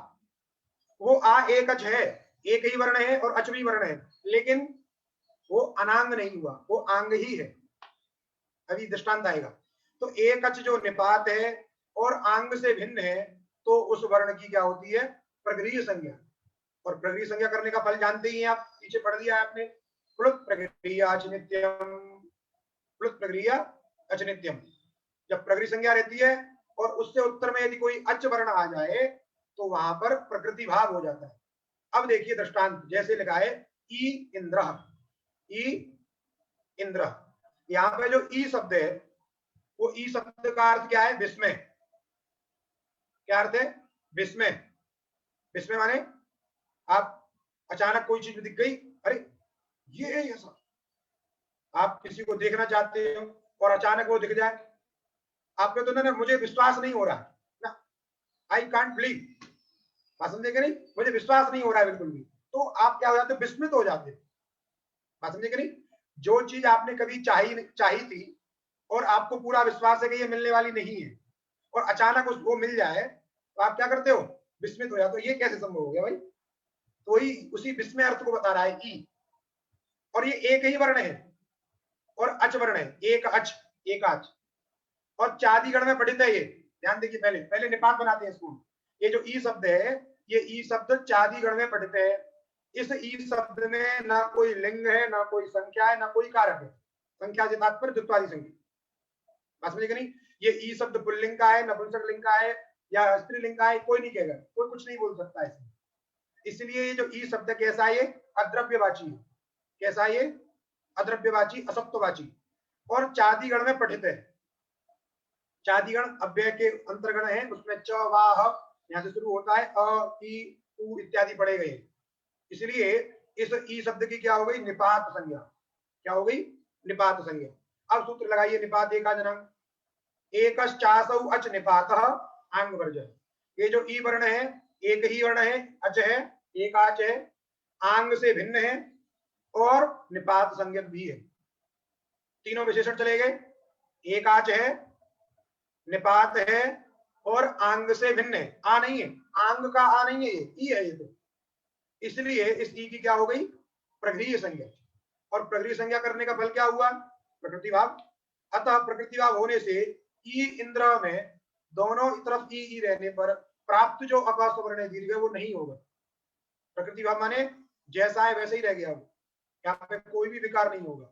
वो आ एक अच है, एक ही वर्ण है और अच भी वर्ण है, लेकिन वो अनांग नहीं हुआ, वो आंग ही है। अभी दृष्टांत आएगा। तो एक अच जो निपात है और आंग से भिन्न है, तो उस वर्ण की क्या होती है, प्रगृह्य संज्ञा। और प्रगृह्य संज्ञा करने का फल जानते ही हैं आप, पीछे पढ़ दिया है आपने, प्लुत प्रगृह्य अचनित्यम। प्लुत प्रगृह्य अचनित्यम। जब प्रगृह्य संज्ञा रहती है और उससे उत्तर में यदि कोई अच वर्ण आ जाए तो वहां पर प्रकृति भाव हो जाता है। अब देखिए दृष्टांत, जैसे लिखा है ई इंद्र, ई इंद्र। यहाँ पे जो ई शब्द है वो ई शब्द का अर्थ क्या है, विस्मय। क्या अर्थ है, विस्मय। विस्मय माने आप अचानक कोई चीज दिख गई, अरे ये है ऐसा। आप किसी को देखना चाहते हो और अचानक वो दिख जाए, आप कहते हो ना मुझे विश्वास नहीं हो रहा ना, आई कांट बिलीव। बात समझे कि नहीं, मुझे विश्वास नहीं हो रहा है बिल्कुल भी। तो आप क्या हो जाते हो, विस्मित हो जाते हो। बात समझे कि नहीं। जो चीज आपने कभी चाही थी और आपको पूरा विश्वास है कि ये मिलने वाली नहीं है, और अचानक उसको मिल जाए तो आप क्या करते हो, विस्मित हो जाते हो। ये कैसे संभव हो गया भाई। तो ही उसी विस्मय अर्थ को बता रहा है ई। और ये एक ही वर्ण है और अच वर्ण है, एक अच, एक आच। और चादिगण में पठित है ये, ध्यान देखिए। पहले पहले निपात बनाते हैं इसको। ये जो ई शब्द है, ये ई शब्द चादिगण में पठित है। इस ई शब्द में ना कोई लिंग है, ना कोई संख्या है, ना कोई कारक है। संख्या से तात्पर्य द्वित्वादि संख्या। बात समझे कि नहीं। ये ई शब्द पुल्लिंग का है, नपुंसक लिंग का है या स्त्रीलिंग का है, कोई नहीं कहेगा, कोई कुछ नहीं बोल सकता इसमें। इसलिए ये जो ई शब्द कैसा है, ये अद्रव्यवाची है। कैसा है ये, अद्रव्यवाची, असत्ववाची, और चादिगण में पठित है। चादिगण अव्यय के अंतर्गण है, उसमें च वाह यहां से शुरू होता है, अ ई उ इत्यादि पढ़े गए। इसलिए इस ई शब्द की क्या हो गई, निपात संज्ञा। क्या हो गई, निपात संज्ञा। अब सूत्र लगाइए, निपात एकाजनंग, एकश्चासौ अच निपातः आंग वर्ज। ये जो ई वर्ण है एक ही वर्ण है, अच है, एक आच है, आंग से भिन्न है और निपात संज्ञक भी है। तीनों विशेषण चले गए। एक आच है, निपात है और आंग से भिन्न है। आ नहीं है, आंग का आ नहीं है, ये ई है ये तो। इसलिए इस ई की क्या हो गई, प्रगृह्य संज्ञा। और प्रगृह्य संज्ञा करने का फल क्या हुआ, प्रकृति भाव। अतः प्रकृति भाव होने से ई इंद्र में दोनों तरफ ई रहने पर प्राप्त जो अपस्वर्ण दीर्घ है वो नहीं होगा। प्रकृति भाव माने जैसा है वैसे ही रह गया वो, यहाँ पे कोई भी विकार नहीं होगा।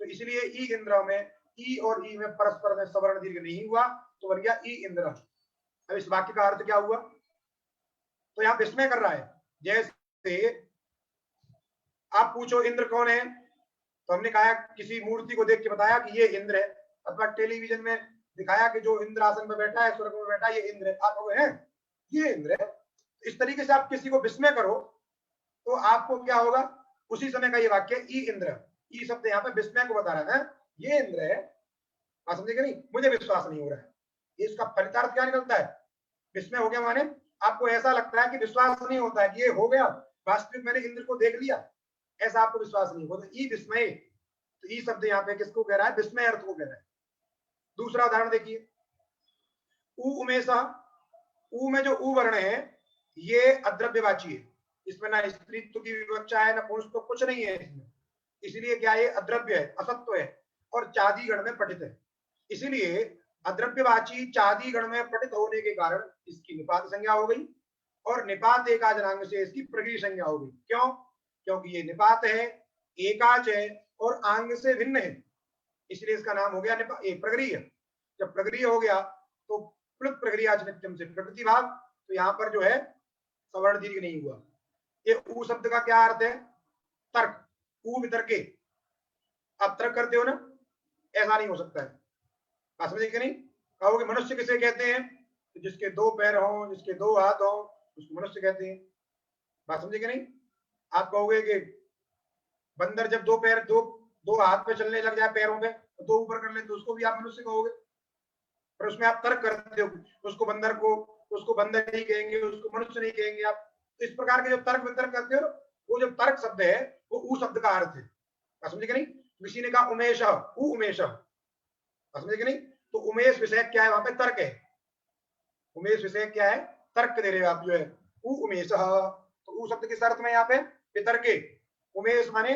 तो इसलिए ई इंद्र में ई और ई में परस्पर में सवर्ण दीर्घ नहीं हुआ, तो बन गया ई इंद्र। अब इस वाक्य का अर्थ क्या हुआ, तो यहाँ विस्मय कर रहा है। जैसे आप पूछो इंद्र कौन है, तो हमने कहा किसी मूर्ति को देख के बताया कि ये इंद्र है, अथवा टेलीविजन में दिखाया कि जो इंद्र आसन में बैठा है, स्वर्ग में बैठा है, ये इंद्र है। आप कहोगे हैं ये इंद्र है। इस तरीके से आप किसी को विस्मय करो तो आपको क्या होगा, उसी समय का ये वाक्य ई इंद्र, ई शब्द यहाँ पे विस्मय को बता रहा है, ये इंद्र है। बात समझे कि नहीं, मुझे विश्वास नहीं हो रहा है। इसका फलितार्थ क्या निकलता है, विस्मय हो गया माने आपको ऐसा लगता है कि विश्वास नहीं होता है कि ये हो गया, वास्तविक मैंने इंद्र को देख लिया, ऐसा आपको विश्वास नहीं होता। ई विस्मय, तो ई शब्द यहाँ पे किसको कह रहा है? विस्मय अर्थ को कह रहा है। दूसरा उदाहरण देखिए, उ उमेशा, उ में जो उ वर्ण है ये अद्रव्यवाची है, इसमें ना स्त्रीत्व की विवक्षा है ना पुंसत्व, कुछ नहीं है इसमें, इसलिए क्या ये अद्रव्य है, असत्व है और चादी गण में पठित है। इसीलिए अद्रव्यवाची चादी गण में पठित होने के कारण इसकी निपात संज्ञा हो गई और निपात एकाजनांग से इसकी प्रगृह संज्ञा हो गई। क्यों? क्योंकि ये निपात है, एकाच है और आंग से भिन्न है, इसलिए इसका नाम हो गया प्रगृह। जब प्रगृह हो गया तो प्लुत प्रगृहाचनित्यम से प्रकृति भाव, तो यहाँ पर जो है सवर्ण दीर्घ नहीं हुआ। ये ऊ शब्द का क्या अर्थ है? तर्क, ऊ वितर्के। आप तर्क करते हो ना, ऐसा नहीं हो सकता है। बात समझे कि नहीं? कहोगे मनुष्य किसे कहते हैं? तो जिसके दो पैर हों, जिसके दो हाथ हों, उसको मनुष्य कहते हैं। बात समझे कि नहीं? आप कहोगे कि बंदर जब दो पैर दो हाथ पे चलने लग जाए, पैरों पे तो दो ऊपर कर ले, तो उसको भी आप मनुष्य कहोगे। पर उसमें आप तर्क करते हो, उसको बंदर ही कहेंगे, उसको मनुष्य नहीं कहेंगे आप। तो इस प्रकार के जो तर्क वितर्क करते हो, वो जो तर्क शब्द है वो ऊ शब्द का अर्थ है। समझे कि नहीं? किसी ने कहा उमेश, ऊ उमेश, समझे कि नहीं? तो उमेश विषय क्या है? वहां पे तर्क है। उमेश विषय क्या है? तर्क दे रहे हो आप जो है, ऊ उमेश। तो ऊ शब्द किस अर्थ में यहाँ पे? वितर्के। उमेश माने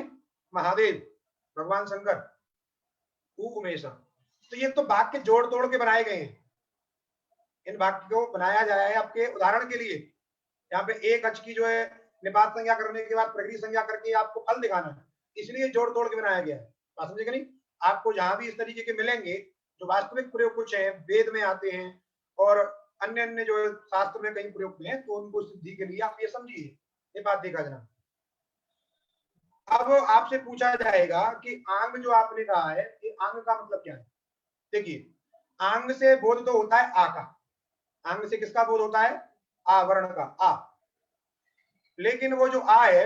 महादेव, भगवान शंकर, ऊ उमेश। तो ये तो वाक्य जोड़ तोड़ के बनाए गए हैं, इन वाक्य को बनाया जाया है आपके उदाहरण के लिए। यहाँ पे एक अच की जो है निपात संज्ञा करने के बाद प्रगृह संज्ञा करके आपको फल दिखाना है, इसलिए जोड़ तोड़ के बनाया गया है। बात समझे कि नहीं? आपको जहां भी इस तरीके के मिलेंगे जो वास्तविक प्रयोग कुछ है, वेद में आते हैं और अन्य अन्य जो शास्त्र में कहीं प्रयोग में है, तो उनको सिद्धि के लिए आप ये समझिए, ये बात देखा जाना। अब आपसे पूछा जाएगा कि आंग जो आपने कहा है, ये आंग का मतलब क्या है? देखिए, आंग से बोध तो होता है आ का, आंग से किसका बोध होता है? आ वर्ण का, आ। लेकिन वो जो आ है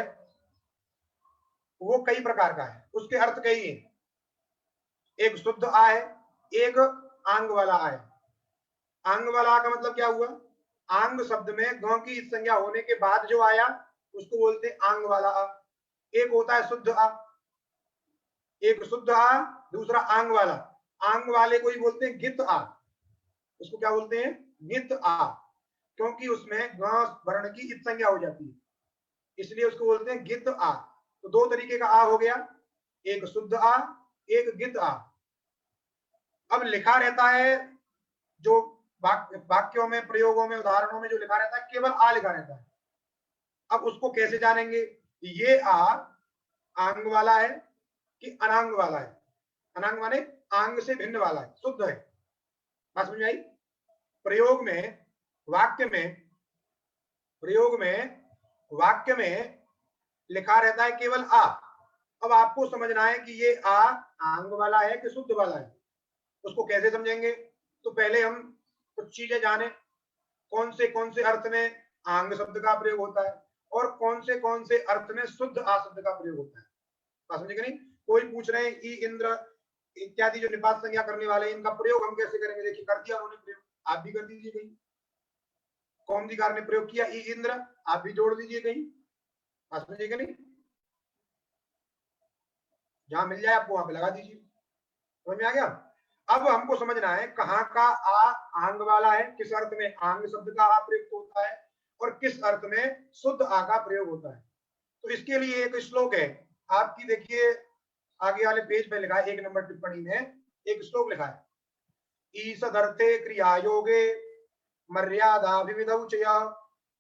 वो कई प्रकार का है, उसके अर्थ कई हैं। एक शुद्ध आ है, एक आंग वाला आ है। आंग वाला आ का मतलब क्या हुआ? आंग शब्द में ग की संज्ञा होने के बाद जो आया उसको बोलते हैं आंग वाला आ। एक होता है शुद्ध आ, एक शुद्ध आ, दूसरा आंग वाला। आंग वाले को ही बोलते हैं गित आ, उसको क्या बोलते हैं? गित आ, क्योंकि उसमें ग वर्ण की इत संज्ञा हो जाती है, इसलिए उसको बोलते हैं गित आ। तो दो तरीके का आ हो गया, एक शुद्ध आ, एक गित आ। अब लिखा रहता है जो वाक्यों में, प्रयोगों में, उदाहरणों में जो लिखा रहता है केवल आ लिखा रहता है। अब उसको कैसे जानेंगे ये आ आंग वाला है कि अनांग वाला है? अनांग माने आंग से भिन्न वाला है, शुद्ध है। बात समझ आई? प्रयोग में, वाक्य में, प्रयोग में, वाक्य में लिखा रहता है केवल आ। अब आपको समझना है कि ये आ आंग वाला है कि शुद्ध वाला है। उसको कैसे समझेंगे? तो पहले हम कुछ चीजें जाने, कौन से अर्थ में आंग शब्द का प्रयोग होता है और कौन से अर्थ में शुद्ध आ शब्द का प्रयोग होता है। बात समझे कि नहीं? कोई पूछ रहे हैं ई इंद्र इत्यादि जो निपात संज्ञा करने वाले हैं, इनका प्रयोग हम कैसे करेंगे? देखिए, कर दिया उन्होंने प्रयोग, आप भी कर दीजिए कहीं। कौमदीकार ने प्रयोग किया ई इंद्र, आप भी जोड़ दीजिए कहीं। बात समझे कि नहीं? जहां मिल जाए आपको वहां पे लगा दीजिए। समझ में आ गया? अब हमको समझना है कहाँ का आ आंग वाला है, किस अर्थ में आंग शब्द का आ प्रयुक्त होता है और किस अर्थ में शुद्ध आ का प्रयोग होता है। तो इसके लिए एक श्लोक है आपकी, देखिए आगे वाले पेज पे लिखा है, 1 नंबर टिप्पणी में एक श्लोक लिखा है, ईसदर्थे क्रिया योगे मर्यादा विविधौ च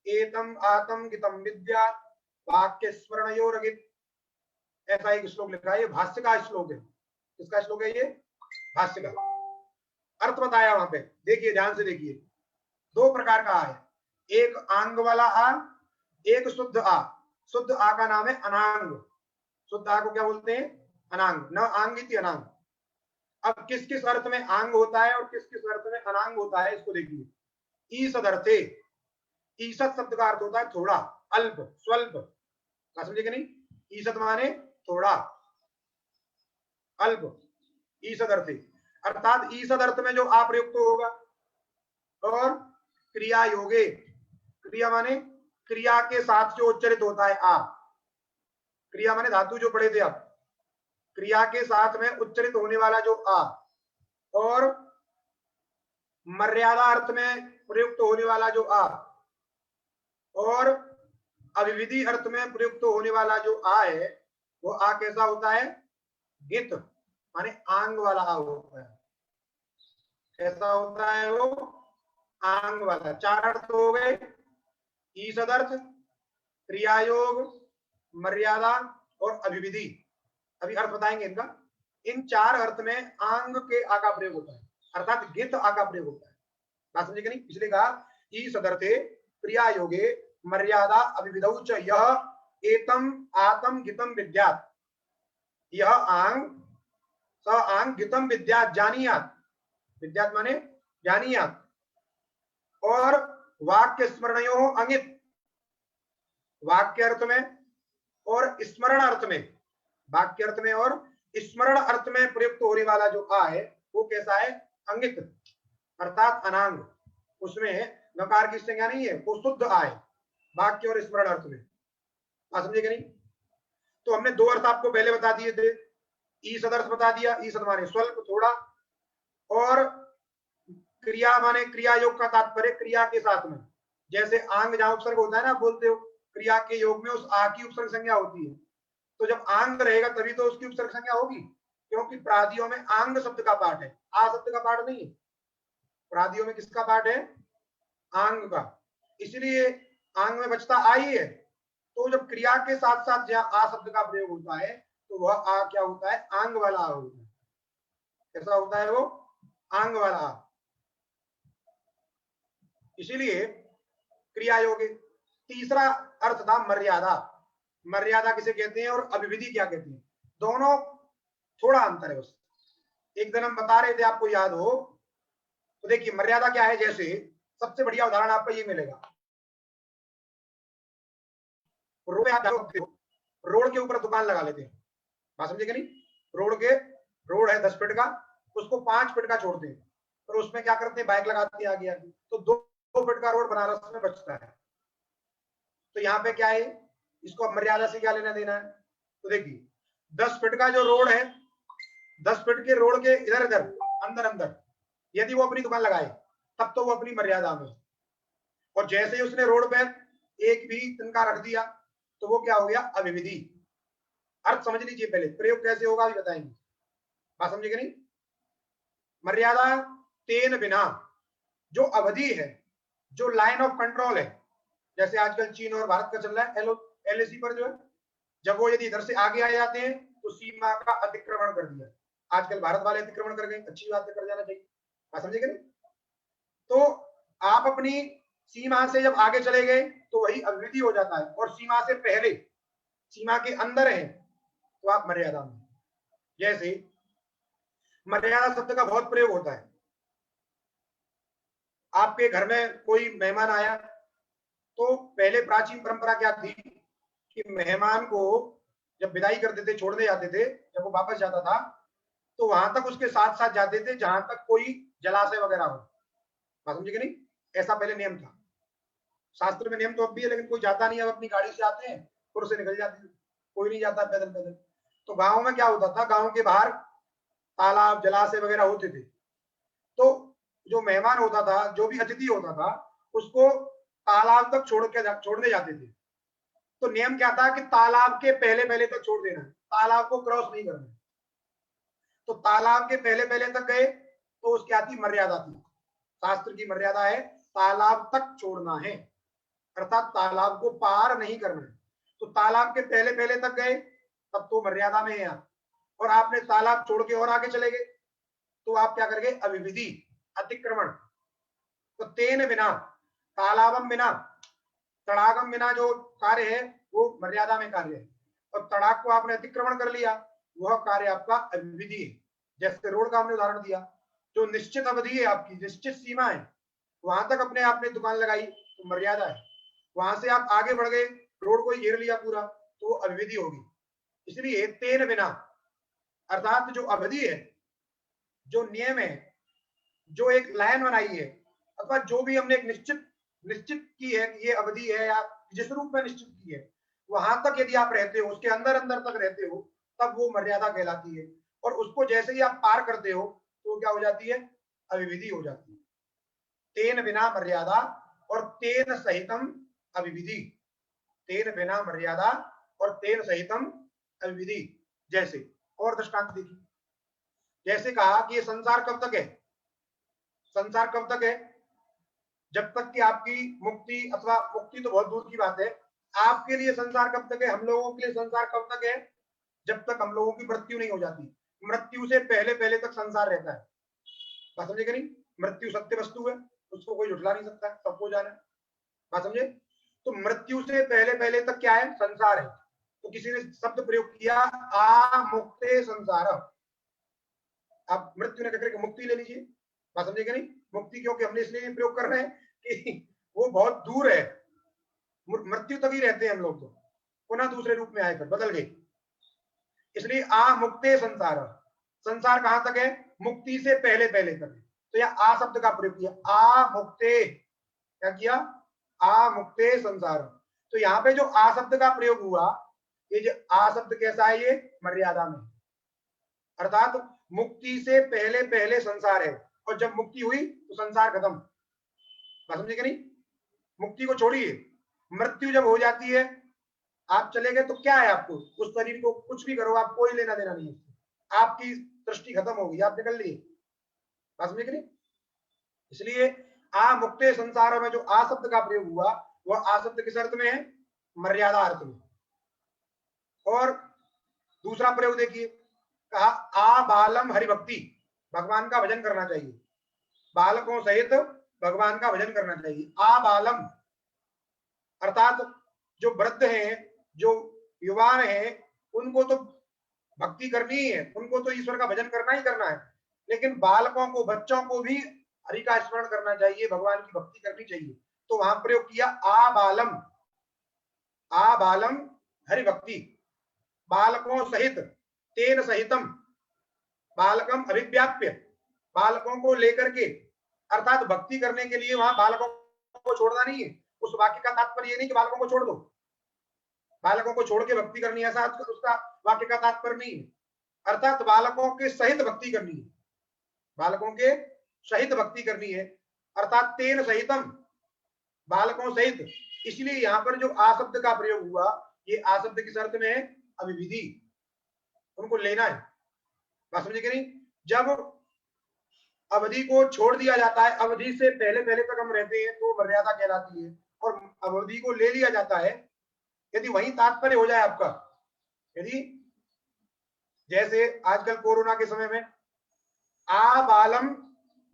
एतम आतम गितम विद्या वाक्य स्वर्णयोरगित। ऐसा एक श्लोक लिखा है, ये भाष्य का श्लोक है। किसका श्लोक है ये? भाष्य का। अर्थ बताया वहां पे, देखिए ध्यान से देखिए। दो प्रकार का आ है, एक आंग वाला आ, एक शुद्ध आ। शुद्ध आ का नाम है अनांग। शुद्ध आ को क्या बोलते हैं? अनांग, न आंग इति अनांग। अब किस किस अर्थ में आंग होता है और किस किस अर्थ में अनांग होता है, इसको देखिए। ईसद अर्थे, ईसद शब्द का अर्थ होता है थोड़ा, अल्प, स्वल्प। समझे कि नहीं? ईसद माने थोड़ा, अल्प, ईसद अर्थे, अर्थात ईसद अर्थ में जो आ प्रयुक्त होगा। और क्रिया योगे, क्रिया माने क्रिया के साथ जो उच्चरित होता है आ, क्रिया माने धातु जो पढ़े थे आप, क्रिया के साथ में उच्चारित होने वाला जो आ और मर्यादा अर्थ में प्रयुक्त होने वाला जो आ और अविविधि अर्थ में प्रयुक्त होने वाला जो आ है वो आ कैसा होता है? गित माने आंग वाला आ होता है। कैसा होता है वो? आंग वाला। चार अर्थ हो गए, ई सदर्थ, क्रियायोग, मर्यादा और अभिविधि। अभी अर्थ बताएंगे इनका। इन चार अर्थ में आंग के आ का प्रयोग होता है, अर्थात गित आ का प्रयोग होता है। बात समझे कि नहीं? इसलिए कहा ई सदर्थे क्रियायोगे मर्यादा अभिविधौ च यह एतम आतम गितम विद्यात्। यह आंग स आंग गितम विद्यात् जानीयात्। विद्यात् माने जानीयात्। और वाक्य स्मरणयो अंगित, वाक्य अर्थ में और स्मरण अर्थ में, वाक्य अर्थ में और स्मरण अर्थ में प्रयुक्त होने वाला जो आ है वो कैसा है? अंगित अर्थात अनांग। उसमें नकार की संज्ञा नहीं है, वो शुद्ध आ है वाक्य और स्मरण अर्थ में। आप समझे कि नहीं? तो हमने दो अर्थ आपको पहले बता दिए थे। ई सदर्थ बता दिया, ई सद माने स्वल्प थोड़ा, और क्रिया माने क्रिया योग का तात्पर्य क्रिया के साथ में। जैसे आंग जहां उपसर्ग होता है ना, बोलते हो क्रिया के योग में उस आ की उपसर्ग संज्ञा होती है। तो जब आंग रहेगा तभी तो उसकी उपसर्ग संज्ञा होगी, क्योंकि प्रादियों में आंग शब्द का पाठ है, आ शब्द का पाठ नहीं है। प्रादियों में किसका पाठ है? आंग का। इसलिए आंग में बचता आ ही है। तो जब क्रिया के साथ साथ जहां आ शब्द का प्रयोग होता है तो वह आ क्या होता है? आंग वाला आ होता है। कैसा होता है वो? आंग वाला आ। इसीलिए क्रिया योगे। तीसरा अर्थ था मर्यादा। मर्यादा किसे कहते हैं और अभिविधि क्या कहते हैं? दोनों थोड़ा अंतर है बस। एक दिन हम बता रहे थे, आपको याद हो तो देखिए मर्यादा क्या है। जैसे सबसे बढ़िया उदाहरण आपको ये मिलेगा, रोड पे आप जाते हो, रोड के ऊपर दुकान लगा लेते हैं। बात समझे कि नहीं? रोड है 10 फीट का, उसको 5 फीट का छोड़ते हैं और उसमें क्या करते हैं? बाइक लगाते हैं आगे आगे, तो 2 फीट का रोड बनारस में बचता है। तो यहाँ पे क्या है? इसको अब मर्यादा से क्या लेना देना है? तो देखिए 10 फीट का जो रोड है, 10 फीट के रोड के इधर इधर अंदर अंदर यदि वो अपनी दुकान लगाए तब तो वो अपनी मर्यादा में। और जैसे ही उसने रोड पे एक भी तिनका रख दिया तो वो क्या हो गया? अभिविधि। अर्थ समझ लीजिए, पहले प्रयोग कैसे होगा अभी बताएंगे। बात समझे कि नहीं? मर्यादा तेन बिना, जो अवधि है, जो लाइन ऑफ कंट्रोल है, जैसे आजकल चीन और भारत का चल रहा है एलएसी पर जो है, जब वो यदि इधर से आगे आ जाते हैं तो सीमा का अतिक्रमण कर दिया। आजकल भारत वाले अतिक्रमण कर गए, अच्छी बात है, कर जाना चाहिए। बात समझे कि नहीं? तो आप अपनी सीमा से जब आगे चले गए तो वही अभिवृद्धि हो जाता है, और सीमा से पहले, सीमा के अंदर है तो आप मर्यादा में। जैसे मर्यादा शब्द का बहुत प्रयोग होता है। आपके घर में कोई मेहमान आया तो पहले प्राचीन परंपरा क्या थी कि मेहमान को जब विदाई करते थे, छोड़ने जाते थे, जब वो वापस जाता था तो वहां तक उसके साथ साथ जाते थे जहां तक कोई जलाशय वगैरह हो। बात समझे कि नहीं? ऐसा पहले नियम था। शास्त्र में नियम तो अब भी है, लेकिन कोई जाता नहीं। अब अपनी गाड़ी से आते हैं, पुर से निकल जाते हैं, कोई नहीं जाता पैदल पैदल। तो गाँव में क्या होता था? गाँव के बाहर तालाब जलाशय वगैरह होते थे, तो जो मेहमान होता था, जो भी अतिथि होता था, उसको तालाब तक छोड़ने जाते थे। तो नियम क्या था कि तालाब के पहले पहले तक छोड़ देना, तालाब को क्रॉस नहीं करना। तो तालाब के पहले पहले तक गए तो उसकी आती मर्यादा थी। शास्त्र की मर्यादा है तालाब तक छोड़ना है, अर्थात तालाब को पार नहीं करना है। तो तालाब के पहले पहले तक गए तब तो मर्यादा में है आप, और आपने तालाब छोड़ के और आगे चले गए तो आप क्या करेंगे? अभिविधि, अतिक्रमण। तो तेन बिना, तालाबम बिना, तड़ागम बिना जो कार्य है वो मर्यादा में कार्य है, और तड़ाग को आपने अतिक्रमण कर लिया, वह कार्य आपका अभिविधि है। जैसे रोड का हमने उदाहरण दिया, जो निश्चित अवधि है, आपकी निश्चित सीमा है, वहां तक अपने आपने दुकान लगाई तो मर्यादा है। वहां से आप आगे बढ़ गए, रोड को घेर लिया पूरा, तो अभिविधि होगी। इसलिए तेन बिना अर्थात जो अवधि है, जो नियम है, जो एक लाइन बनाई है, अथवा जो भी हमने एक निश्चित की है कि ये अवधि है, या जिस रूप में निश्चित की है, वहां तक यदि आप रहते हो, उसके अंदर अंदर तक रहते हो, तब वो मर्यादा कहलाती है। और उसको जैसे ही आप पार करते हो तो क्या हो जाती है, अविविधि हो जाती है। तेन बिना मर्यादा और तेन सहितम अविविधि, तेन बिना मर्यादा और तेन सहितम अविविधि। जैसे और दृष्टांत देखिए, जैसे कहा कि ये संसार कब तक है, संसार कब तक है, जब तक कि आपकी मुक्ति, अथवा मुक्ति तो बहुत दूर की बात है, आपके लिए संसार कब तक है, हम लोगों के लिए संसार कब तक है, जब तक हम लोगों की मृत्यु नहीं हो जाती। मृत्यु से पहले पहले तक संसार रहता है। बात समझे कि नहीं, मृत्यु सत्य वस्तु है, उसको कोई झुठला नहीं सकता, सबको जाना है। बात समझे, तो मृत्यु से पहले पहले तक क्या है, संसार है। तो किसी ने शब्द प्रयोग किया आ मुक्ते संसार, आप मृत्यु ने कहकर मुक्ति ले लीजिए। बात समझे कि नहीं, मुक्ति क्योंकि हमने इसलिए प्रयोग कर रहे हैं कि वो बहुत दूर है, मृत्यु तक ही रहते हैं हम लोग, तो पुनः दूसरे रूप में आए, फिर बदल गए, इसलिए आ मुक्ते संसार। संसार कहां तक है, मुक्ति से पहले पहले तक है। तो यह आ शब्द का प्रयोग किया, आ मुक्ते, क्या किया, आ मुक्ते संसार। तो यहाँ पे जो आ शब्द का प्रयोग हुआ, ये जो आ शब्द कैसा है, ये मर्यादा में, अर्थात मुक्ति से पहले पहले संसार है, और जब मुक्ति हुई तो संसार खत्म। बात समझे कि नहीं, मुक्ति को छोड़िए, मृत्यु जब हो जाती है, आप चले गए तो क्या है, आपको उस शरीर को कुछ भी करो, आप कोई लेना देना नहीं है, आपकी दृष्टि खत्म हो गई, आप निकल लिए। बात समझे कि नहीं, इसलिए आ मुक्ते संसार में जो आ शब्द का प्रयोग हुआ, वह आ शब्द किस अर्थ में है, मर्यादा अर्थ में। और दूसरा प्रयोग देखिए, कहा आ बालम हरिभक्ति, भगवान का भजन करना चाहिए, बालकों सहित भगवान का भजन करना चाहिए। आ बालम अर्थात जो वृद्ध हैं, जो युवा हैं, उनको तो भक्ति करनी ही है, उनको तो ईश्वर का भजन करना ही करना है, लेकिन बालकों को, बच्चों को भी हरि का स्मरण करना चाहिए, भगवान की भक्ति करनी चाहिए। तो वहां प्रयोग किया आ बालम हरि भक्ति, बालकों सहित, तेन सहितम, बालकम अभिव्याप्य, बालकों को लेकर के, अर्थात भक्ति करने के लिए वहां बालकों को छोड़ना नहीं है। उस वाक्य का तात्पर्य ये नहीं कि बालकों को छोड़ दो, बालकों को छोड़ के भक्ति करनी है, ऐसा उसका वाक्य का तात्पर्य नहीं है। अर्थात बालकों के सहित भक्ति करनी है, बालकों के सहित भक्ति करनी है, अर्थात तेन सहितम, बालकों सहित। इसलिए यहाँ पर जो आ शब्द का प्रयोग हुआ, ये आ शब्द किस अर्थ में है, अभिविधि, उनको लेना है। बात समझे कि नहीं, जब अवधि को छोड़ दिया जाता है, अवधि से पहले पहले तक हम रहते हैं तो मर्यादा कहलाती है, और अवधि को ले लिया जाता है, यदि वही तात्पर्य हो जाए आपका, यदि जैसे आजकल कोरोना के समय में आ बालम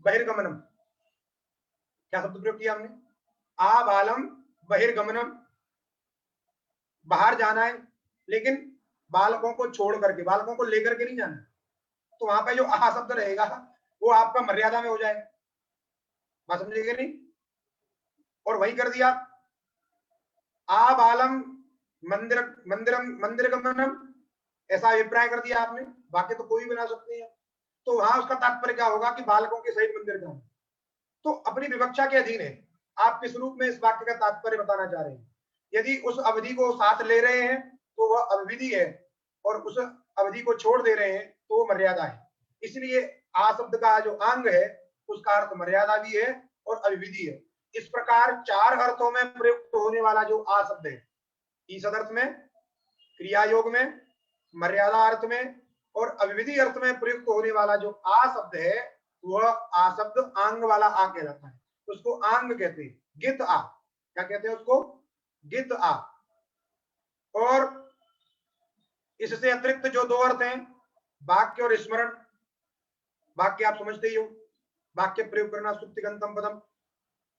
बहिर्गमनम, क्या शब्द प्रयोग किया हमने, आ बालम बहिर्गमनम, बाहर जाना है, लेकिन बालकों को छोड़ करके, बालकों को लेकर के नहीं जाना, तो वहां पे जो आ शब्द रहेगा वो आपका मर्यादा में हो जाए। बात समझिए नहीं, और वही कर दिया आ बालम मंदिर मंदिरम मंदिर गमनम, ऐसा अभिप्राय कर दिया आपने, वाक्य तो कोई बना सकते हैं। तो वहां उसका तात्पर्य क्या होगा कि बालकों के सहित मंदिर जाना। तो अपनी विवक्षा के अधीन है, आप किस रूप में इस वाक्य का तात्पर्य बताना चाह रहे हैं। यदि उस अवधि को साथ ले रहे हैं तो वह अविधि है, और उस अवधि को छोड़ दे रहे हैं तो वो मर्यादा है। इसलिए आ शब्द का जो अंग है उसका अर्थ मर्यादा भी है और अविधि है। इस प्रकार चार अर्थों में प्रयुक्त होने वाला जो आ शब्द है, ईसद अर्थ में, क्रिया योग में, मर्यादा अर्थ में और अविधि अर्थ में प्रयुक्त होने वाला जो आ शब्द है, वह आ शब्द आंग वाला आ कहलाता है, उसको आंग कहते हैं, गित आ, क्या कहते हैं उसको, गित आ। और इससे अतिरिक्त जो दो अर्थ हैं, वाक्य और स्मरण, वाक्य आप समझते ही हो, वाक्य प्रयोग करना सुप्तिगंतम पदम,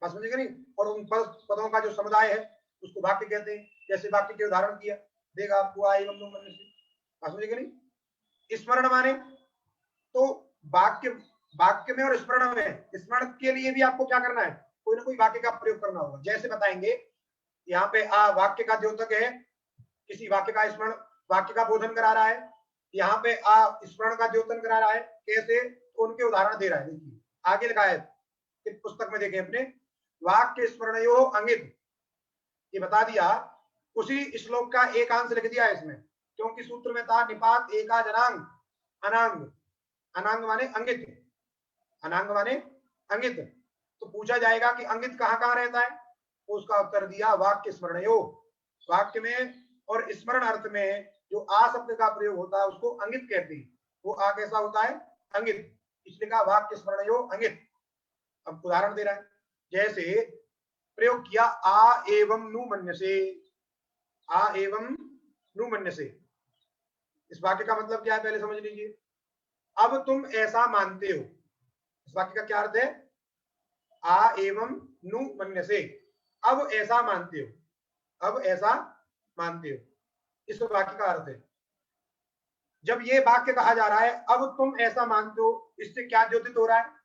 बात समझेगा नहीं, और उन पदों का जो समुदाय है उसको वाक्य कहते हैं। जैसे वाक्य के उदाहरण दिया, देगा आपको आए बात समझेगा नहीं। स्मरण माने तो वाक्य, वाक्य में और स्मरण में, स्मरण के लिए भी आपको क्या करना है, कोई ना कोई वाक्य का प्रयोग करना होगा। जैसे बताएंगे, यहाँ पे आ वाक्य का द्योतक है, किसी वाक्य का स्मरण, वाक्य का बोधन करा रहा है, यहाँ पे आ स्मरण का द्योतन करा रहा है, कैसे, तो उनके उदाहरण दे रहा है। देखिए आगे लिखा है पुस्तक में, देखें अपने, वाक्य स्मरणयो अंगित, ये बता दिया, उसी श्लोक का एक अंश लिख दिया है इसमें, क्योंकि सूत्र में था निपात एका जनांग अनांग, अनांग माने अंगित, अनांग माने अंगित। तो पूछा जाएगा कि अंगित कहाँ कहाँ रहता है, तो उसका उत्तर दिया वाक्य स्मरणयो, वाक्य में और स्मरण अर्थ में जो आ शब्द का प्रयोग होता है उसको अंगित कहते हैं। वो आ कैसा होता है, अंगित, इसलिए कहा वाक्य स्मरणयो अंगित। अब उदाहरण दे रहा है, जैसे प्रयोग किया आ एवं नु मन्यसे, आ एवं नु मन्यसे, इस वाक्य का मतलब क्या है पहले समझ लीजिए। अब तुम ऐसा मानते हो, इस वाक्य का क्या अर्थ है, आ एवं नु मन्यसे, अब ऐसा मानते हो, अब ऐसा मानते हो, इस वाक्य का अर्थ है। जब ये वाक्य कहा जा रहा है अब तुम ऐसा मानते हो, इससे क्या द्योतित हो रहा है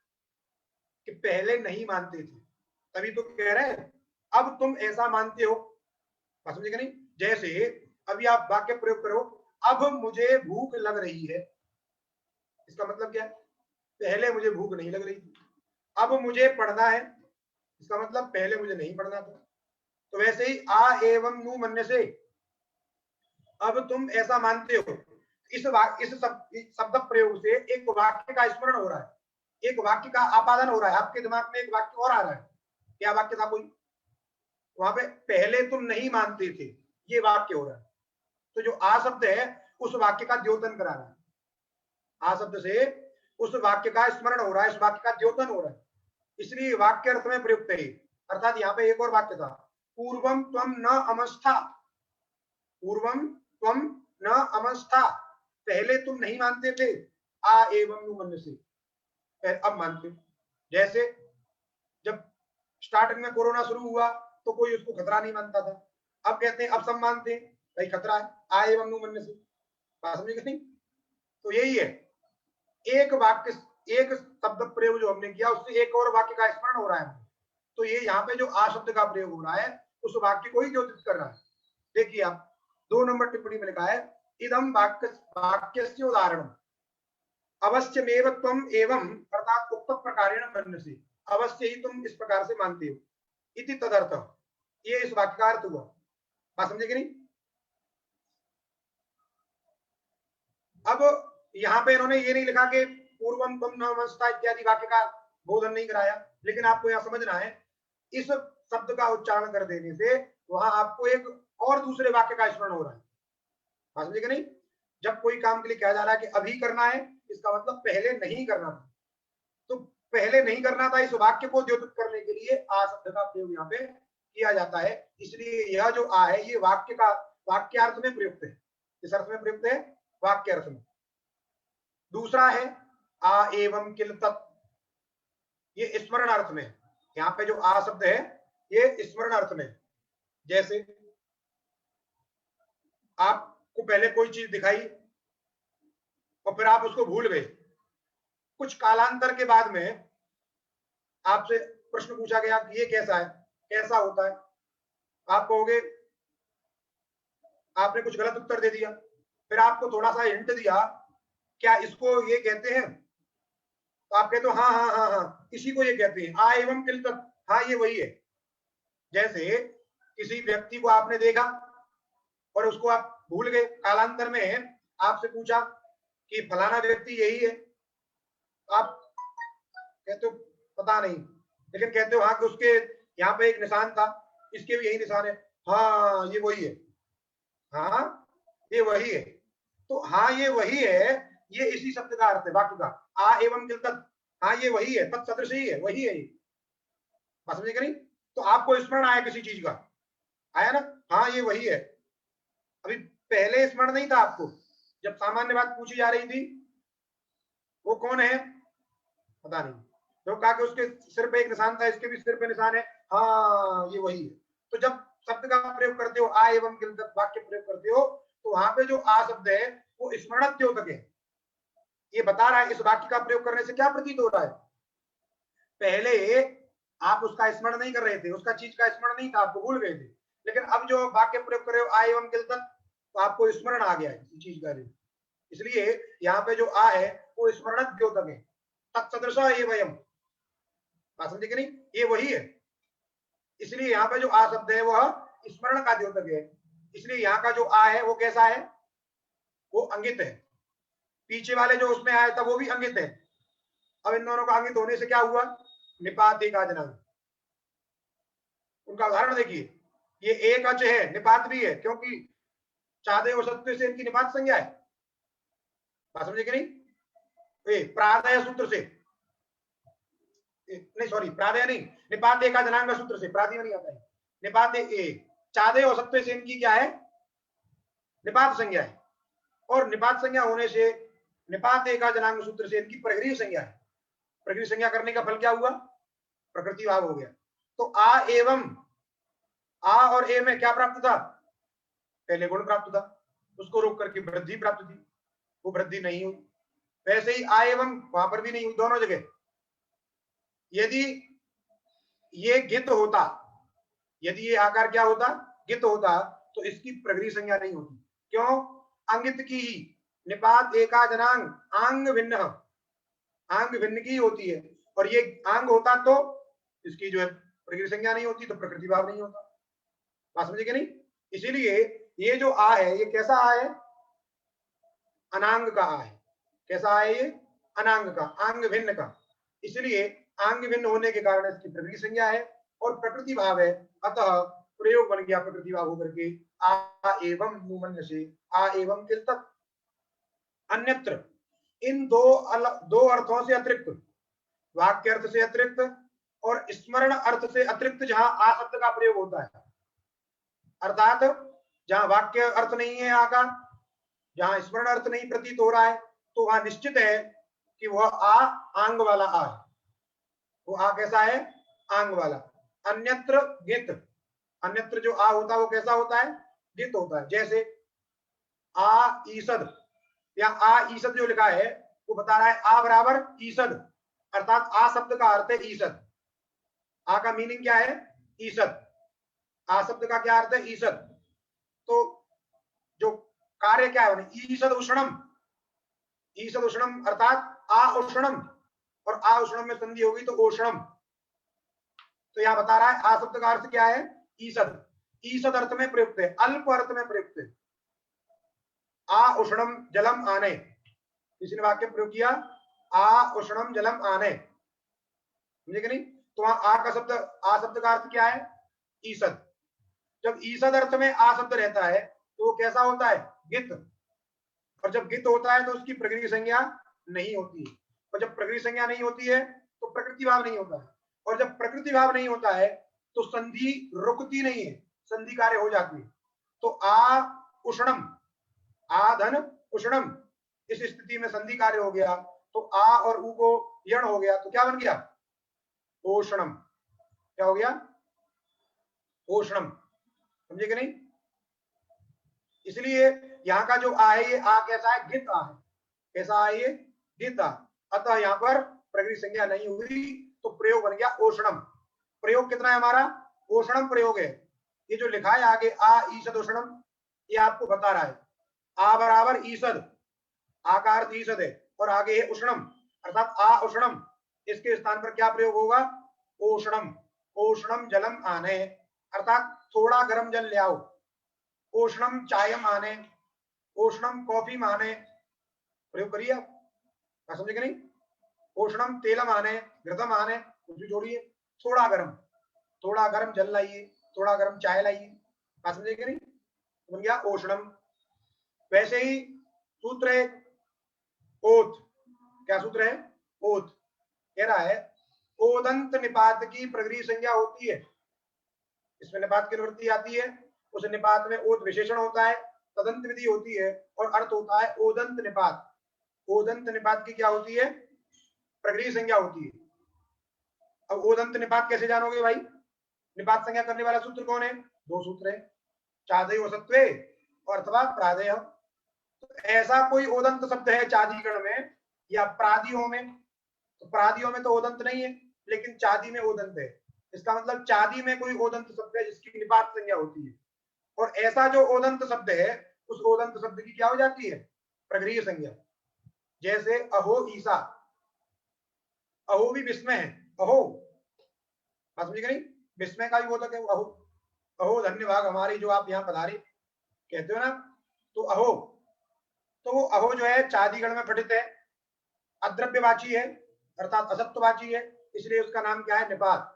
कि पहले नहीं मानते थे, तभी तो कह रहे हैं अब तुम ऐसा मानते हो, बात समझेगा नहीं। जैसे अभी आप वाक्य प्रयोग करो, अब मुझे भूख लग रही है, इसका मतलब क्या है, पहले मुझे भूख नहीं लग रही थी। अब मुझे पढ़ना है, इसका मतलब पहले मुझे नहीं पढ़ना था। तो वैसे ही आ एवं नु मन्य से, अब तुम ऐसा मानते हो, इस शब्द प्रयोग से एक वाक्य का स्मरण हो रहा है, एक वाक्य का आपादन हो रहा है, आपके दिमाग में एक वाक्य और आ रहा है। क्या वाक्य था कोई, वहां पे पहले तुम नहीं मानते थे, ये वाक्य हो रहा है। तो जो आ शब्द है उस वाक्य का द्योतन करा रहा है, आ शब्द से उस वाक्य का स्मरण हो रहा है, इस वाक्य का द्योतन हो रहा है, इसलिए वाक्य अर्थ में प्रयुक्त है। अर्थात यहाँ पे एक और वाक्य था, पूर्वम त्वम न अमस्था, पूर्वम त्वम न अमस्था, पहले तुम नहीं मानते थे, आ एवं नु मन्य से, अब मानते हो। जैसे जब स्टार्टिंग में कोरोना शुरू हुआ तो कोई उसको खतरा नहीं मानता था, अब कहते हैं अब सब मानते हैं भाई खतरा है, आ एवं नु मन्य से, बात समझे कि नहीं। तो यही है, एक वाक्य, एक शब्द प्रयोग जो हमने किया उससे एक और वाक्य का स्मरण हो रहा है। तो ये यहाँ पे जो आ शब्द का प्रयोग हो रहा है उस वाक्य को ही द्योतित कर रहा है। देखिए आप 2 नंबर टिप्पणी में लिखा है, इदम वाक्यस्य उदाहरण अवश्यमेव त्वम एवं, अर्थात उक्त प्रकारेण मन्यसे, अवश्य ही तुम इस प्रकार से मानते हो, इति तदर्थ, ये इस वाक्य का अर्थ हुआ। बात समझे कि नहीं। अब यहाँ पे इन्होंने ये नहीं लिखा कि पूर्वम तुम न अमस्था इत्यादि वाक्य का बोधन नहीं कराया, लेकिन आपको यहाँ समझना है इस शब्द का उच्चारण कर देने से वहां आपको एक और दूसरे वाक्य का स्मरण हो रहा है। बात समझे कि नहीं। जब कोई काम के लिए कहा जा रहा है कि अभी करना है, इसका मतलब पहले नहीं करना था, तो पहले नहीं करना था इस वाक्य को द्योतित करने के लिए आ शब्द का प्रयोग यहाँ पे किया जाता है। इसलिए यह जो आ है ये वाक्य का, वाक्यार्थ में प्रयुक्त है, इस अर्थ में प्रयुक्त है, वाक्य अर्थ में। दूसरा है आ एवं किल तत्, ये स्मरण अर्थ में, यहाँ पे जो आ शब्द है ये स्मरण अर्थ में। जैसे आपको पहले कोई चीज दिखाई और फिर आप उसको भूल गए, कुछ कालांतर के बाद में आपसे प्रश्न पूछा गया कि ये कैसा है, कैसा होता है, आप कहोगे, आपने कुछ गलत उत्तर दे दिया, फिर आपको थोड़ा सा हिंट दिया क्या इसको ये कहते हैं, तो आप कहते हो हाँ हाँ हाँ हाँ इसी को ये कहते हैं, आ एवं किल तत्, हाँ ये वही है। जैसे किसी व्यक्ति को आपने देखा और उसको आप भूल गए, कालांतर में आपसे पूछा कि फलाना व्यक्ति यही है, आप कहते हो पता नहीं, लेकिन कहते हो हाँ कि उसके यहाँ पे एक निशान था, इसके भी यही निशान है, हाँ ये वही है, हाँ ये वही है। तो हाँ ये वही है, ये इसी शब्द का अर्थ है वाक्य का, आ एवं किल तत्, हाँ ये वही है, तत्सदृश ही है, वही है ये। बात समझे नहीं। तो आपको स्मरण आया किसी चीज का, आया ना, हाँ ये वही है। अभी पहले स्मरण नहीं था आपको, जब सामान्य बात पूछी जा रही थी वो कौन है पता नहीं, तो कहा कि उसके सिर पे एक निशान था, इसके भी सिर पे निशान है, हाँ ये वही है। तो जब शब्द का प्रयोग करते हो, आ एवं किल तत् वाक्य प्रयोग करते हो, तो वहां पे जो आ शब्द है वो स्मरण द्योतक है, ये बता रहा है इस वाक्य का प्रयोग करने से क्या प्रतीत हो रहा है, पहले आप उसका स्मरण नहीं कर रहे थे, उसका चीज का स्मरण नहीं था, आपको भूल गए थे, लेकिन अब जो वाक्य प्रयोग कर रहे हो आ एवं किल तत्, तो आपको स्मरण आ गया है इस चीज का। इसलिए यहाँ पे जो आ है वो स्मरण द्योतक है, तत्सदृश ये वयम, बात समझे कि नहीं, ये वही है। इसलिए यहाँ पे जो आ शब्द है वह स्मरण का द्योतक है, इसलिए यहाँ का जो आ है वो कैसा है, वो अंगित है, पीछे वाले जो उसमें आया था वो भी अंगित है। अब इन दोनों का अंगित होने से क्या हुआ, निपात एक जनांग। उनका उदाहरण देखिए, ये एक अच है, निपात भी है, क्योंकि चादे और सत्व से इनकी निपात संज्ञा है। बात समझे कि नहीं? प्रादय सूत्र से, नहीं सॉरी प्रादय नहीं, निपात एक जनांग सूत्र से, प्रादि में नहीं आता है। निपात चादे और सत्व से इनकी क्या है, निपात संज्ञा है। और निपात संज्ञा होने से निपात एका जनांग सूत्र से इनकी प्रगृह संज्ञा है। प्रगृह संज्ञा करने का फल क्या हुआ, प्रकृति भाव हो गया। तो आ एवं आ और ए में क्या प्राप्त था, पहले गुण प्राप्त था, उसको रोक करके वृद्धि प्राप्त थी, वो वृद्धि नहीं हुई। वैसे ही आ एवं वहां पर भी नहीं हुई, दोनों जगह। यदि ये गित होता, यदि ये आकार क्या होता, गित होता, तो इसकी प्रगृह संज्ञा नहीं होती। क्यों, अंगित की ही निपात एका जनांग आंग भिन्न, आंग भिन्न की होती है, और ये आंग होता तो इसकी जो है प्रगृह संज्ञा नहीं होती, तो प्रकृति भाव नहीं होता। बात समझे कि नहीं? इसीलिए ये जो आ है, ये कैसा आ है, अनांग का आ है। कैसा आ है ये, अनांग का, आंग भिन्न का। इसलिए आंग भिन्न होने के कारण इसकी प्रकृति संज्ञा है और प्रकृति भाव है, अतः प्रयोग बन गया प्रकृति भाव होकर के आ एवं मूमन्य से आ एवं किल तक। अन्यत्र, इन दो अर्थों से अतिरिक्त, वाक्य अर्थ से अतिरिक्त और स्मरण अर्थ से अतिरिक्त जहां आ शब्द का प्रयोग होता है, अर्थात जहां वाक्य अर्थ नहीं है आ का, जहां स्मरण अर्थ नहीं प्रतीत हो रहा है, तो वहां निश्चित है कि वह आ आंग वाला आ है। वो आ कैसा है, आंग वाला। अन्यत्र गित, अन्यत्र जो आ होता है वो कैसा होता है, गित होता है। जैसे आ ईसद, या आ ईसद जो लिखा है वो बता रहा है आ बराबर ईसद, अर्थात आ शब्द का अर्थ है ईसद। आ का मीनिंग क्या है, ईसद। आ शब्द का क्या अर्थ है, ईसद। तो जो कार्य क्या है, ईसद उष्णम, ईसद उष्णम अर्थात आ उष्णम, और आ उष्णम में संधि होगी तो ओष्णम। तो यहां बता रहा है आ शब्द का अर्थ क्या है, ईसद। ईसद अर्थ में प्रयुक्त है, अल्प अर्थ में प्रयुक्त है। आ उष्णम जलम आने, किसी ने वाक्य प्रयोग किया आ उष्णम जलम आने, समझे कि नहीं? तो वहां आ का शब्द, आ शब्द का अर्थ क्या है, ईसद। जब ईसद अर्थ में आ शब्द रहता है तो वो कैसा होता है, गित। और जब गित होता है तो उसकी प्रकृति संज्ञा नहीं होती है, और जब प्रकृति संज्ञा नहीं होती है तो प्रकृति भाव नहीं होता है, और जब प्रकृति भाव नहीं होता है तो संधि रुकती नहीं है, संधि कार्य हो जाती है। तो आ उष्णम, आ धन उष्णम, इस स्थिति में संधि कार्य हो गया, तो आ और उ को यण हो गया, तो क्या बन गया, ओष्णम। क्या हो गया, ओष्णम। समझे कि नहीं? इसलिए यहाँ का जो आ है, ये आ कैसा है, गित आ है। कैसा है ये, गित आ। अतः यहाँ पर प्रकृति संज्ञा नहीं हुई, तो प्रयोग बन गया ओष्णम। प्रयोग कितना है हमारा, ओष्णम प्रयोग है। ये जो लिखा है आगे आ ईसद उष्णम, ये आपको बता रहा है आ बराबर ईसद, आ का अर्थ ईसद है, और आगे है उष्णम, अर्थात आ उष्णम। इसके स्थान पर क्या प्रयोग होगा, ओष्णम। ओष्णम जलम आने, अर्थात थोड़ा गर्म जल ले आओ। ओष्णम चायम आने, ओष्णम कॉफी माने, प्रयोग करिए आप, समझे कि नहीं? ओष्णम तेलम आने, घृतम आने, कुछ भी जोड़िए, थोड़ा गर्म जल लाइए, थोड़ा गर्म चाय लाइए, समझे कि नहीं? बन गया ओष्णम। वैसे ही सूत्र है ओथ, क्या सूत्र है, ओथ। कह रहा है ओदंत निपात की प्रगृह संज्ञा होती है, इसमें निपात की निवृत्ति आती है, उस निपात में ओत विशेषण होता है, तदंत विधि होती है, और अर्थ होता है ओदंत निपात। ओदंत निपात की क्या होती है, प्रगृह संज्ञा होती है। अब ओदंत निपात कैसे जानोगे भाई, निपात संज्ञा करने वाला सूत्र कौन है, दो सूत्र है, चादय वसत्वे और अथवा प्रादय। तो ऐसा कोई ओदंत शब्द है चादीगण में या प्रादियों में, तो प्रादियों में तो ओदंत नहीं है, लेकिन चादी में ओदंत है। इसका मतलब चादी में कोई ओदंत शब्द है जिसकी निपात संज्ञा होती है, और ऐसा जो ओदंत शब्द है उस ओदंत शब्द की क्या हो जाती है, प्रगृह संज्ञा। जैसे अहो ईसा, अहो भी विस्मय है, अहो, बात समझिए नहीं, विस्मय का भी बोधक है अहो। अहो धन्य भाग हमारी जो आप यहाँ पधारे, कहते हो ना, तो अहो तो वो अहो जो है चादिगण में पठित है, अद्रव्यवाची है अर्थात असत्ववाची है, इसलिए उसका नाम क्या है? निपात।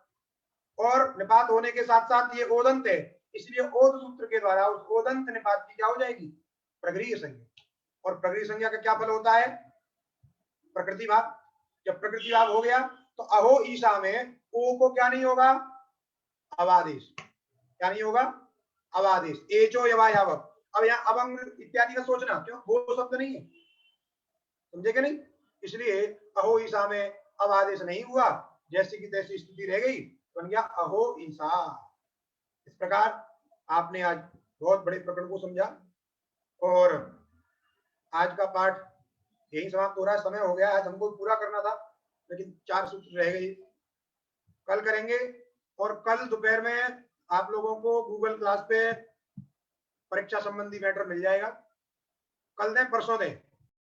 और निपात होने के साथ साथ ये ओदंत है, इसलिए ओद सूत्र के द्वारा उस ओदंत निपात की क्या हो जाएगी? प्रगृह्य संज्ञा। और प्रगृह्य संज्ञा का क्या फल होता है? प्रकृति भाव। जब प्रकृति भाव हो गया तो अहो ईसा में ओ को क्या नहीं होगा? अवादेश। क्या नहीं होगा? अवादेश। एचो यवायाव। अब यहाँ अवंग इत्यादि का सोचना क्यों? वो शब्द नहीं है, समझे कि नहीं? इसलिए अहो ईसा में अवादेश नहीं हुआ, जैसी की तैसी स्थिति रह गई, बन गया अहो ईसा। इस प्रकार आपने आज बहुत बड़े प्रकरण को समझा और आज का पाठ यही समाप्त हो रहा है। समय हो गया, आज हमको पूरा करना था लेकिन 4 सूत्र रह गई, कल करेंगे। और कल दोपहर में आप लोगों को गूगल क्लास पे परीक्षा संबंधी मैटर मिल जाएगा। कल दें परसों दें?